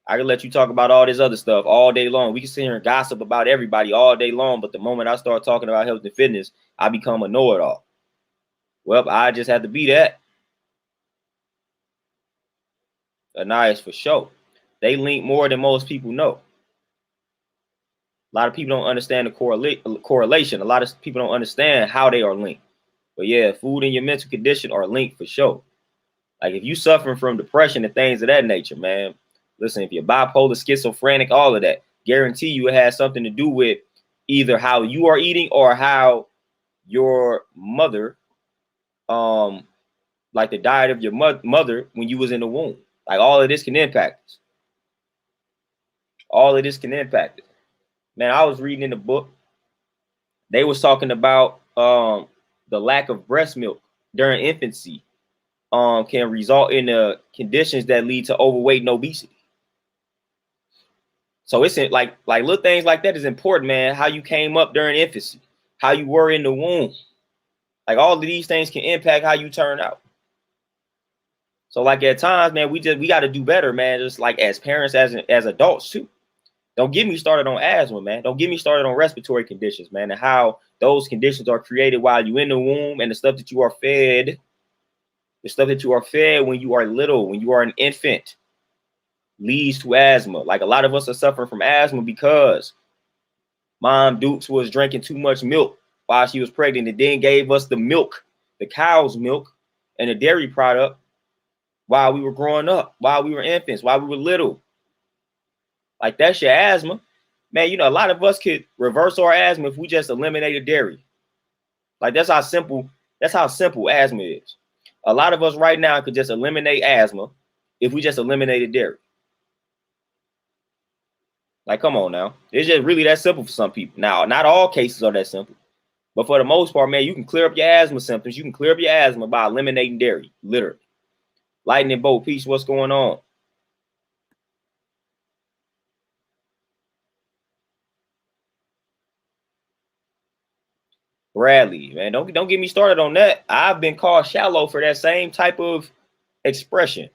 I can let you talk about all this other stuff all day long. We can sit here and gossip about everybody all day long, but the moment I start talking about health and fitness, I become a know-it-all. Well, I just have to be that. Anais, for sure. They link more than most people know. A lot of people don't understand the correlation. A lot of people don't understand how they are linked. But yeah, food and your mental condition are linked for sure. Like, if you suffering from depression and things of that nature, man, listen, if you're bipolar, schizophrenic, all of that, guarantee you it has something to do with either how you are eating or how your mother, like the diet of your mother when you was in the womb. Like, all of this can impact us. All of this can impact it. Man, I was reading in the book. They was talking about the lack of breast milk during infancy can result in conditions that lead to overweight and obesity. So it's like little things like that is important, man. How you came up during infancy, how you were in the womb, like all of these things can impact how you turn out. So like at times, man, we got to do better, man. Just like as parents, as adults too. Don't get me started on asthma, man. Don't get me started on respiratory conditions, man, and how those conditions are created while you're in the womb, and the stuff that you are fed, when you are little, when you are an infant, leads to asthma. Like, a lot of us are suffering from asthma because Mom Dukes was drinking too much milk while she was pregnant, and then gave us the milk, the cow's milk, and the dairy product while we were growing up, while we were infants, while we were little. Like, that's your asthma. Man, you know, a lot of us could reverse our asthma if we just eliminated dairy. Like, that's how simple asthma is. A lot of us right now could just eliminate asthma if we just eliminated dairy. Like, come on now. It's just really that simple for some people. Now, not all cases are that simple. But for the most part, man, you can clear up your asthma symptoms. You can clear up your asthma by eliminating dairy, literally. Lightning bolt, peace, what's going on? Bradley, man, don't get me started on that. I've been called shallow for that same type of expression.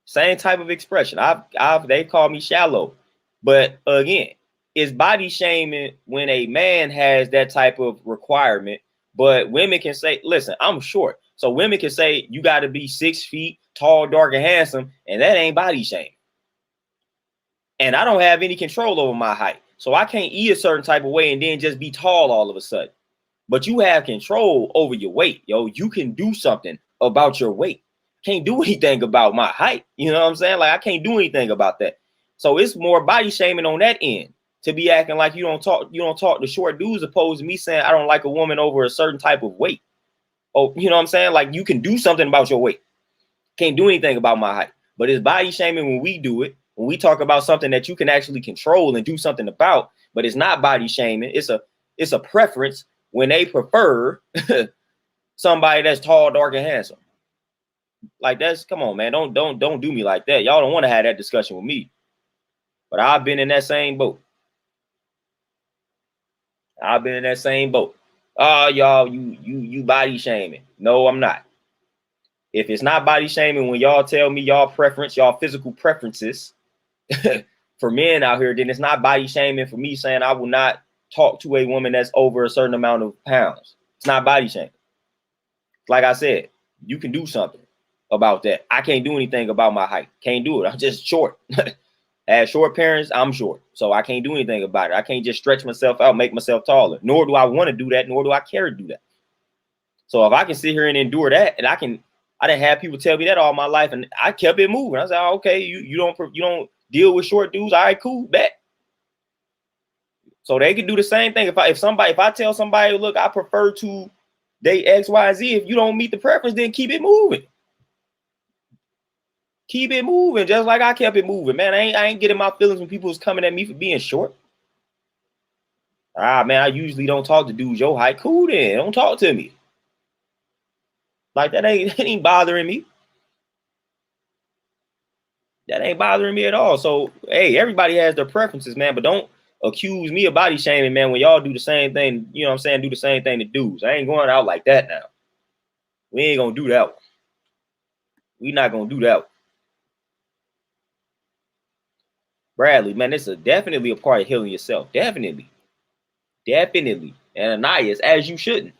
Same type of expression. They call me shallow. But again, it's body shaming when a man has that type of requirement. But women can say, listen, I'm short. So women can say you got to be 6 feet tall, dark, and handsome, and that ain't body shaming. And I don't have any control over my height. So I can't eat a certain type of way and then just be tall all of a sudden. But you have control over your weight, yo. You can do something about your weight. Can't do anything about my height. You know what I'm saying? Like I can't do anything about that. So it's more body shaming on that end to be acting like you don't talk to short dudes, opposed to me saying I don't like a woman over a certain type of weight. Oh, you know what I'm saying? Like you can do something about your weight. Can't do anything about my height. But it's body shaming when we do it, when we talk about something that you can actually control and do something about, but it's not body shaming. It's a preference when they prefer somebody that's tall, dark, and handsome. Like that's, come on, man. Don't do me like that. Y'all don't want to have that discussion with me. But I've been in that same boat. I've been in that same boat. Oh, y'all, you body shaming. No, I'm not. If it's not body shaming when y'all tell me y'all preference, y'all physical preferences for men out here, then it's not body shaming for me saying I will not talk to a woman that's over a certain amount of pounds. It's not body shaming. Like I said, you can do something about that. I can't do anything about my height. Can't do it. I'm just short. As short parents, I'm short. So I can't do anything about it. I can't just stretch myself out, make myself taller. Nor do I want to do that, nor do I care to do that. So if I can sit here and endure that, and I didn't have people tell me that all my life, and I kept it moving. I said, oh, okay, you don't deal with short dudes. All right, cool, bet. So they can do the same thing. If I tell somebody, look, I prefer to date X, Y, Z. If you don't meet the preference, then keep it moving. Keep it moving, just like I kept it moving, man. I ain't getting my feelings when people was coming at me for being short. Man, I usually don't talk to dudes your height. Cool, then don't talk to me. Like that ain't bothering me. That ain't bothering me at all. So hey, everybody has their preferences, man. But don't accuse me of body shaming, man, when y'all do the same thing. You know what I'm saying? Do the same thing to dudes. I ain't going out like that now. We ain't gonna do that one. We not gonna do that one. Bradley, man, this is definitely a part of healing yourself. Definitely. And Ananias, as you shouldn't.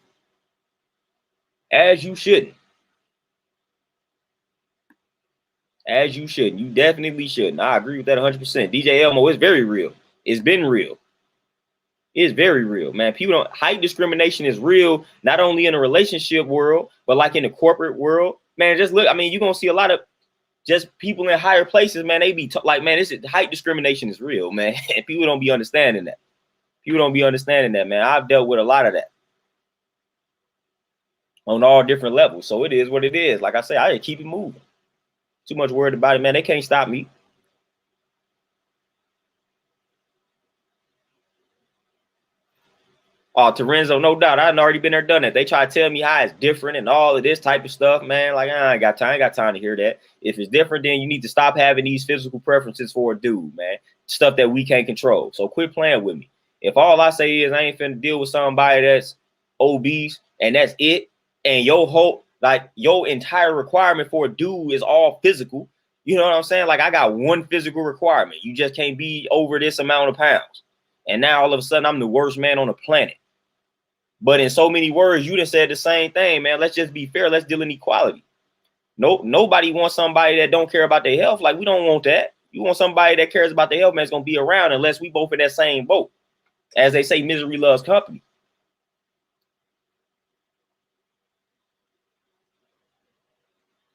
As you shouldn't. As you shouldn't. You definitely shouldn't. I agree with that 100%. DJ Elmo is very real. It's been real. It's very real, man. Height discrimination is real, not only in a relationship world, but like in the corporate world. Man, just look, I mean, you're going to see a lot of just people in higher places, man. They be like, man, height discrimination is real, man. People don't be understanding that. Man. I've dealt with a lot of that on all different levels. So it is what it is. Like I say, I just keep it moving. Too much worried about it, man. They can't stop me. Oh, Terenzo, no doubt. I've already been there, done it. They try to tell me how it's different and all of this type of stuff, man. Like, I ain't got time to hear that. If it's different, then you need to stop having these physical preferences for a dude, man. Stuff that we can't control. So quit playing with me. If all I say is I ain't finna deal with somebody that's obese and that's it, and your entire requirement for a dude is all physical, you know what I'm saying? Like, I got one physical requirement. You just can't be over this amount of pounds. And now all of a sudden I'm the worst man on the planet. But in so many words, you just said the same thing, man. Let's just be fair. Let's deal in equality. Nobody wants somebody that don't care about their health. Like, we don't want that. You want somebody that cares about their health, man, it's going to be around unless we both in that same boat. As they say, misery loves company.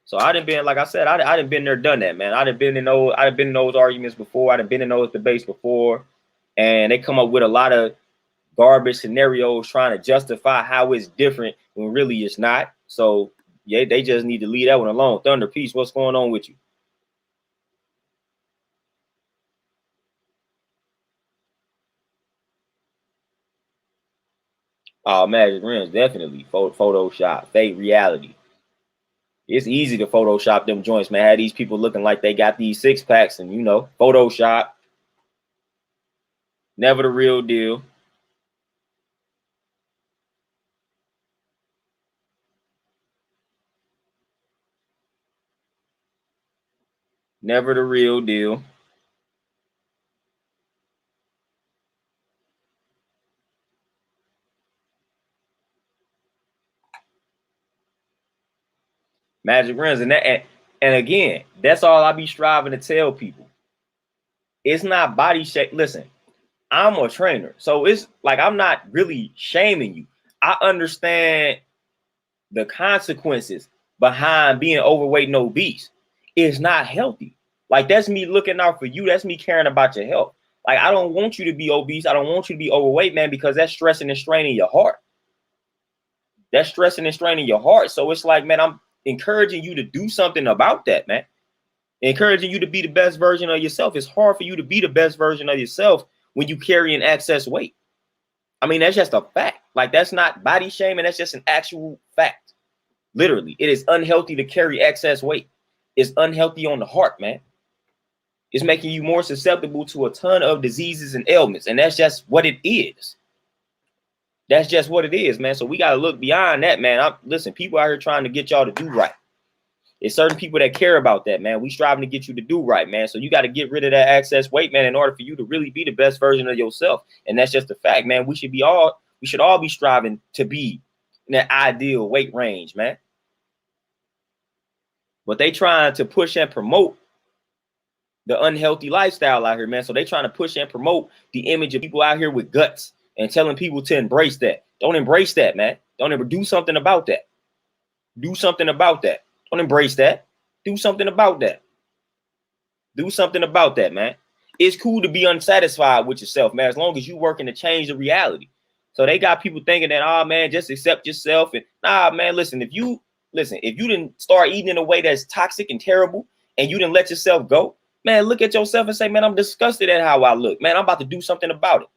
So I done been, like I said, I done been there, done that, man. I done been in those arguments before. I done been in those debates before. And they come up with a lot of garbage scenarios trying to justify how it's different when really it's not. So yeah, they just need to leave that one alone. Thunder, peace. What's going on with you? Magic rims, definitely. Photoshop, fake reality. It's easy to Photoshop them joints, man. Have these people looking like they got these 6-packs and, Photoshop. Never the real deal. Never the real deal. Magic rims. And again, that's all I be striving to tell people. It's not body shape. Listen, I'm a trainer. So it's like, I'm not really shaming you. I understand the consequences behind being overweight and obese is not healthy. Like, that's me looking out for you. That's me caring about your health. Like, I don't want you to be obese. I don't want you to be overweight, man, because that's stressing and straining your heart. That's stressing and straining your heart. So it's like, man, I'm encouraging you to do something about that, man. Encouraging you to be the best version of yourself. It's hard for you to be the best version of yourself when you carry an excess weight. I mean, that's just a fact. Like, that's not body shaming. That's just an actual fact. Literally, it is unhealthy to carry excess weight. It's unhealthy on the heart, man. It's making you more susceptible to a ton of diseases and ailments. And that's just what it is. That's just what it is, man. So we got to look beyond that, man. Listen, people out here trying to get y'all to do right. It's certain people that care about that, man. We striving to get you to do right, man. So you got to get rid of that excess weight, man, in order for you to really be the best version of yourself. And that's just the fact, man. We should all be striving to be in that ideal weight range, man. But they trying to push and promote the unhealthy lifestyle out here, man. So they trying to push and promote the image of people out here with guts and telling people to embrace that. Don't embrace that, man. Don't ever do something about that. Do something about that. Don't embrace that. Do something about that. Do something about that, man. It's cool to be unsatisfied with yourself, man, as long as you working to change the reality. So they got people thinking that, oh, man, just accept yourself. And nah, man, listen, if you didn't start eating in a way that's toxic and terrible and you didn't let yourself go, man, look at yourself and say, man, I'm disgusted at how I look. Man, I'm about to do something about it.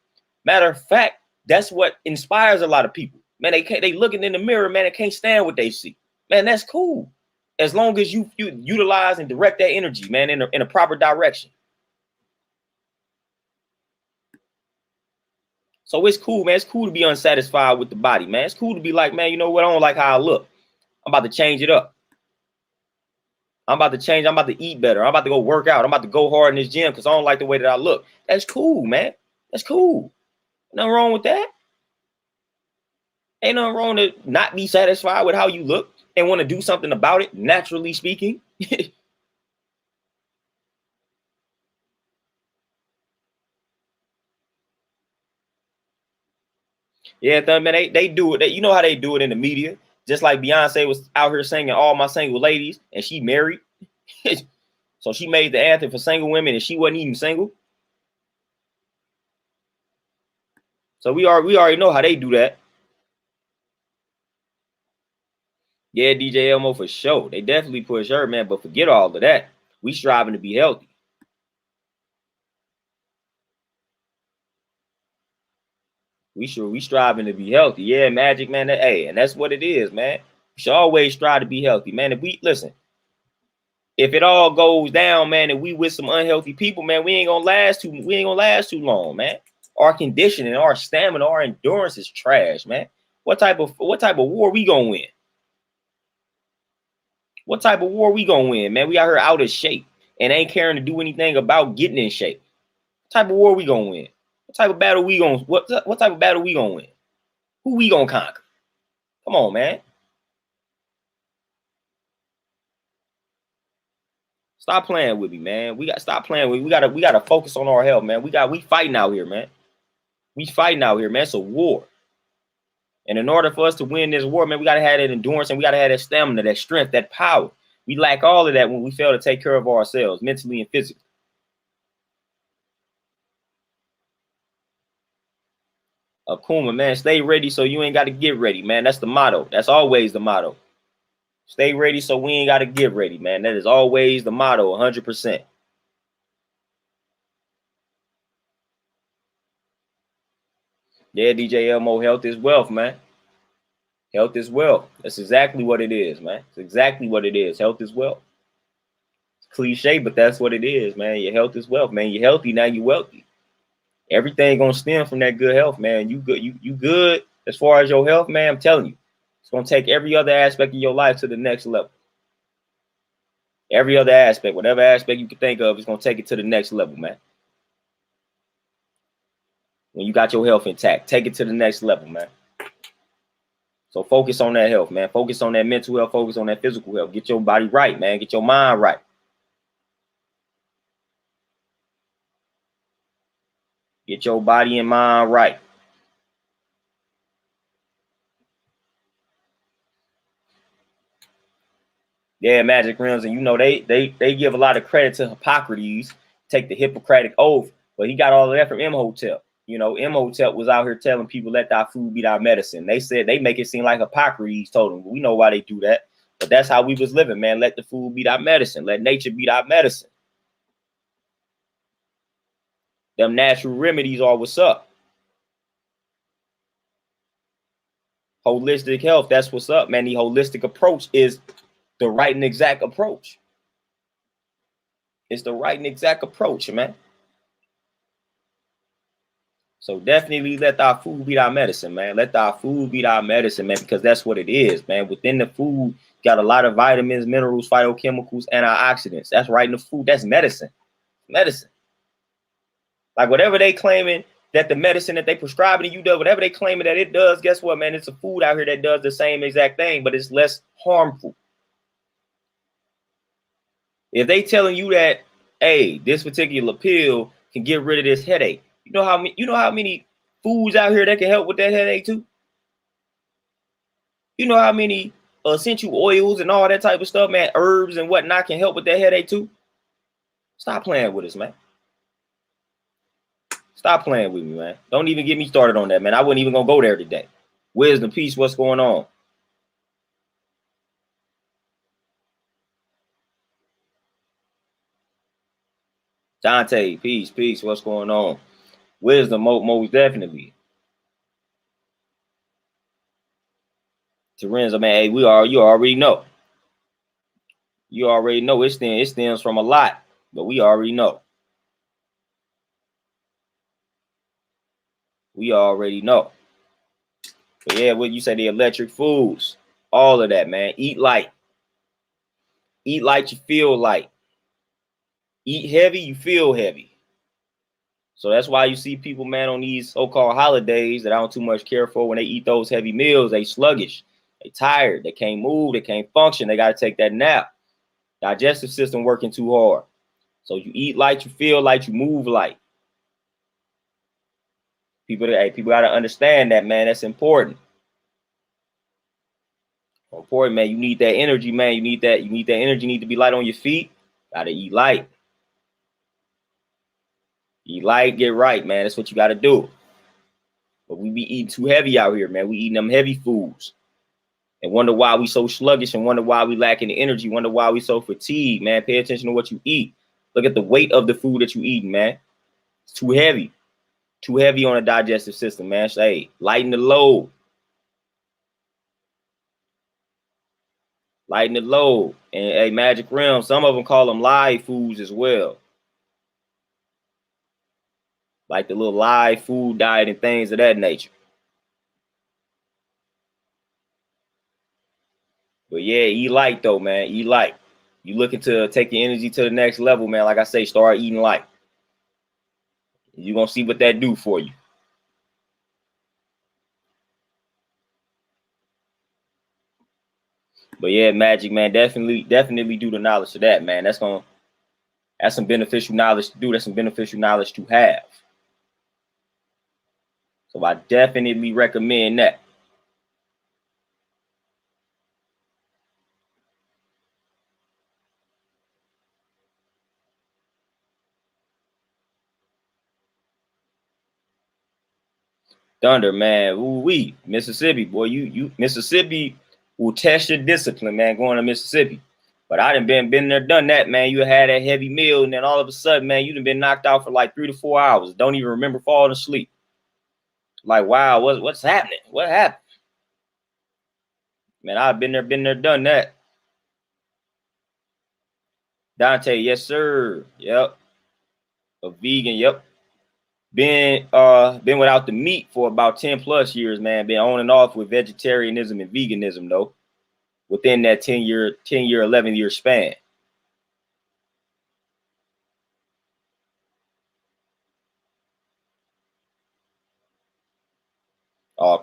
Matter of fact, that's what inspires a lot of people. Man, they looking in the mirror, man, and can't stand what they see. Man, that's cool. As long as you utilize and direct that energy, man, in a proper direction. So it's cool, man. It's cool to be unsatisfied with the body, man. It's cool to be like, man, you know what? I don't like how I look. I'm about to change it up. I'm about to change. I'm about to eat better. I'm about to go work out. I'm about to go hard in this gym because I don't like the way that I look. That's cool, man. That's cool. Nothing wrong with that. Ain't nothing wrong to not be satisfied with how you look and want to do something about it, naturally speaking. Yeah, man, they do it. You know how they do it in the media. Just like Beyonce was out here singing "All My Single Ladies" and she married. So she made the anthem for single women and she wasn't even single. So we already know how they do that. Yeah, DJ Elmo for sure. They definitely push her, man. But forget all of that. We striving to be healthy. We striving to be healthy. Yeah, Magic, man. Hey, and that's what it is, man. We should always strive to be healthy, man. If we listen, if it all goes down, man, and we with some unhealthy people, man, we ain't gonna last too long, man. Our conditioning, our stamina, our endurance is trash, man. What type of war we gonna win? What type of war we gonna win, man? We out here out of shape and ain't caring to do anything about getting in shape. What type of war we gonna win? What type of battle we gonna what type of battle we gonna win? Who we gonna conquer? Come on, man. Stop playing with me, man. We got to stop playing with me. We gotta focus on our health, man. We fighting out here, man. We fighting out here, man. It's a war. And in order for us to win this war, man, we gotta have that endurance and we gotta have that stamina, that strength, that power. We lack all of that when we fail to take care of ourselves, mentally and physically. Akuma, man, stay ready so you ain't got to get ready, man. That's the motto. That's always the motto. Stay ready so we ain't got to get ready, man. That is always the motto, 100%. Yeah, DJ Elmo, health is wealth, man. Health is wealth. That's exactly what it is, man. It's exactly what it is. Health is wealth. It's cliche, but that's what it is, man. Your health is wealth, man. You're healthy, now you're wealthy. Everything gonna stem from that good health, man. You good, you good as far as your health, man. I'm telling you, it's gonna take every other aspect of your life to the next level. Every other aspect, whatever aspect you can think of, it's gonna take it to the next level, man. When you got your health intact, take it to the next level, man. So focus on that health, man. Focus on that mental health. Focus on that physical health. Get your body right, man. Get your mind right. Get your body and mind right. Yeah, magic rims, and you know they give a lot of credit to Hippocrates, take the Hippocratic oath, but he got all of that from Imhotep. You know, Imhotep was out here telling people, let thy food be thy medicine. They said they make it seem like Hippocrates told them. We know why they do that, but that's how we was living, man. Let the food be thy medicine. Let nature be thy medicine. Them natural remedies are what's up. Holistic health, that's what's up, man. The holistic approach is the right and exact approach. It's the right and exact approach, man. So definitely let our food be our medicine, man. Let our food be our medicine, man, because that's what it is, man. Within the food, got a lot of vitamins, minerals, phytochemicals, antioxidants. That's right in the food. That's medicine. Medicine. Like whatever they claiming that the medicine that they prescribing to you does, whatever they claiming that it does, guess what, man? It's a food out here that does the same exact thing, but it's less harmful. If they telling you that, hey, this particular pill can get rid of this headache, you know how many foods out here that can help with that headache too? You know how many essential oils and all that type of stuff, man, herbs and whatnot can help with that headache too? Stop playing with us, man. Stop playing with me, man. Don't even get me started on that, man. I wasn't even gonna go there today. Wisdom, peace, what's going on? Dante, peace, peace, what's going on? Wisdom, most definitely. Terenza, man, hey, you already know. You already know it stems from a lot, but we already know. We already know. But yeah, what you say, the electric foods, all of that, man. Eat light. Eat light, you feel light. Eat heavy, you feel heavy. So that's why you see people, man, on these so-called holidays that I don't too much care for. When they eat those heavy meals, they sluggish, they tired, they can't move, they can't function. They got to take that nap. Digestive system working too hard. So you eat light, you feel light, you move light. People got to understand that, man. That's important. Important, man. You need that energy, man. You need that energy. You need to be light on your feet. Gotta eat light. Eat light, get right, man. That's what you gotta do. But we be eating too heavy out here, man. We eating them heavy foods. And wonder why we so sluggish and wonder why we lacking the energy. Wonder why we so fatigued, man. Pay attention to what you eat. Look at the weight of the food that you eating, man. It's too heavy. Too heavy on the digestive system, man. So, hey, lighten the load. Lighten the load. And hey, Magic Realm, some of them call them live foods as well. Like the little live food diet and things of that nature. But yeah, eat light though, man. Eat light. You looking to take your energy to the next level, man. Like I say, start eating light. You're gonna see what that do for you. But yeah, Magic, man, definitely do the knowledge to that, man. That's some beneficial knowledge to do. That's some beneficial knowledge to have. So I definitely recommend that. Thunder, man. Ooh wee. Mississippi, boy. You Mississippi will test your discipline, man, going to Mississippi. But I done been there, done that, man. You had that heavy meal, and then all of a sudden, man, you done been knocked out for like 3 to 4 hours. Don't even remember falling asleep. Like, wow, what's happening? What happened? Man, I've been there, done that. Dante, yes, sir. Yep. A vegan, yep. Been without the meat for about 10 plus years, man. Been on and off with vegetarianism and veganism, though, within that 10-year, 11-year span.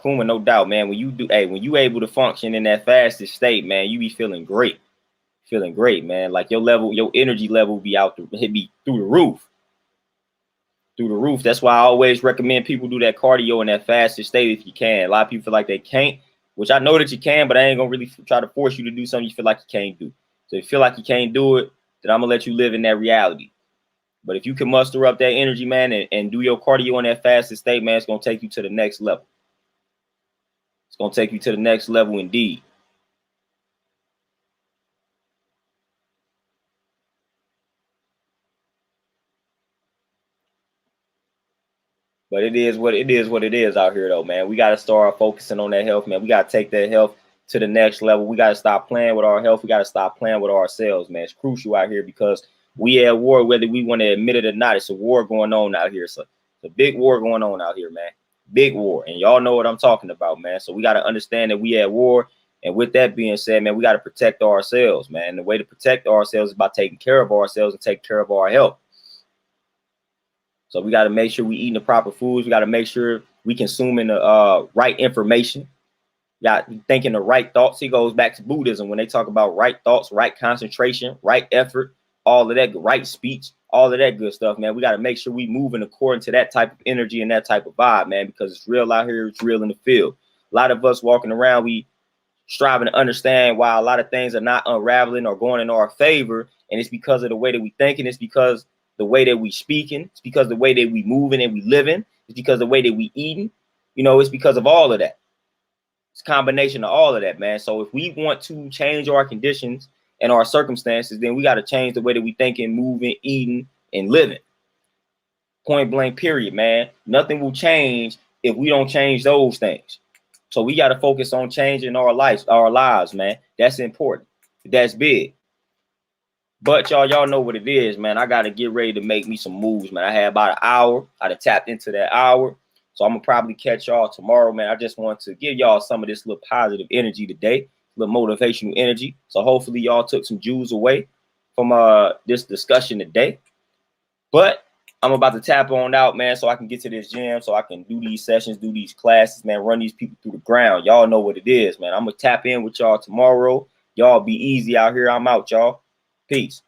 Kuma, no doubt, man. When you able to function in that fasted state, man, you be feeling great. Feeling great, man. Like your energy level be be through the roof. Through the roof. That's why I always recommend people do that cardio in that fasted state if you can. A lot of people feel like they can't, which I know that you can, but I ain't gonna really try to force you to do something you feel like you can't do. So if you feel like you can't do it, then I'm gonna let you live in that reality. But if you can muster up that energy, man, and do your cardio in that fasted state, man, it's gonna take you to the next level. It's gonna take you to the next level indeed. But it is what it is. What it is out here, though, man. We gotta start focusing on that health, man. We gotta take that health to the next level. We gotta stop playing with our health. We gotta stop playing with ourselves, man. It's crucial out here because we at war, whether we want to admit it or not. It's a war going on out here. So it's a big war going on out here, man. Big war, and y'all know what I'm talking about, man. So we gotta understand that we at war. And with that being said, man, we gotta protect ourselves, man. And the way to protect ourselves is by taking care of ourselves and taking care of our health. So we got to make sure we eating the proper foods. We got to make sure we consuming the right information. Got thinking the right thoughts. He goes back to Buddhism when they talk about right thoughts, right concentration, right effort, all of that, right speech, all of that good stuff, man. We got to make sure we moving according to that type of energy and that type of vibe, man, because it's real out here. It's real in the field. A lot of us walking around, we striving to understand why a lot of things are not unraveling or going in our favor. And it's because of the way that we thinking. It's because the way that we speaking. It's because the way that we moving and we living. It's because the way that we eating. You know, it's because of all of that. It's a combination of all of that, man. So if we want to change our conditions and our circumstances, then we got to change the way that we thinking, moving, eating, and living. Point blank, period, man. Nothing will change if we don't change those things. So we got to focus on changing our lives, man. That's important. That's big. But y'all know what it is, man. I got to get ready to make me some moves, man. I had about an hour. I done tapped into that hour. So I'm going to probably catch y'all tomorrow, man. I just want to give y'all some of this little positive energy today, little motivational energy. So hopefully y'all took some jewels away from this discussion today. But I'm about to tap on out, man, so I can get to this gym, so I can do these sessions, do these classes, man, run these people through the ground. Y'all know what it is, man. I'm going to tap in with y'all tomorrow. Y'all be easy out here. I'm out, y'all. Peace.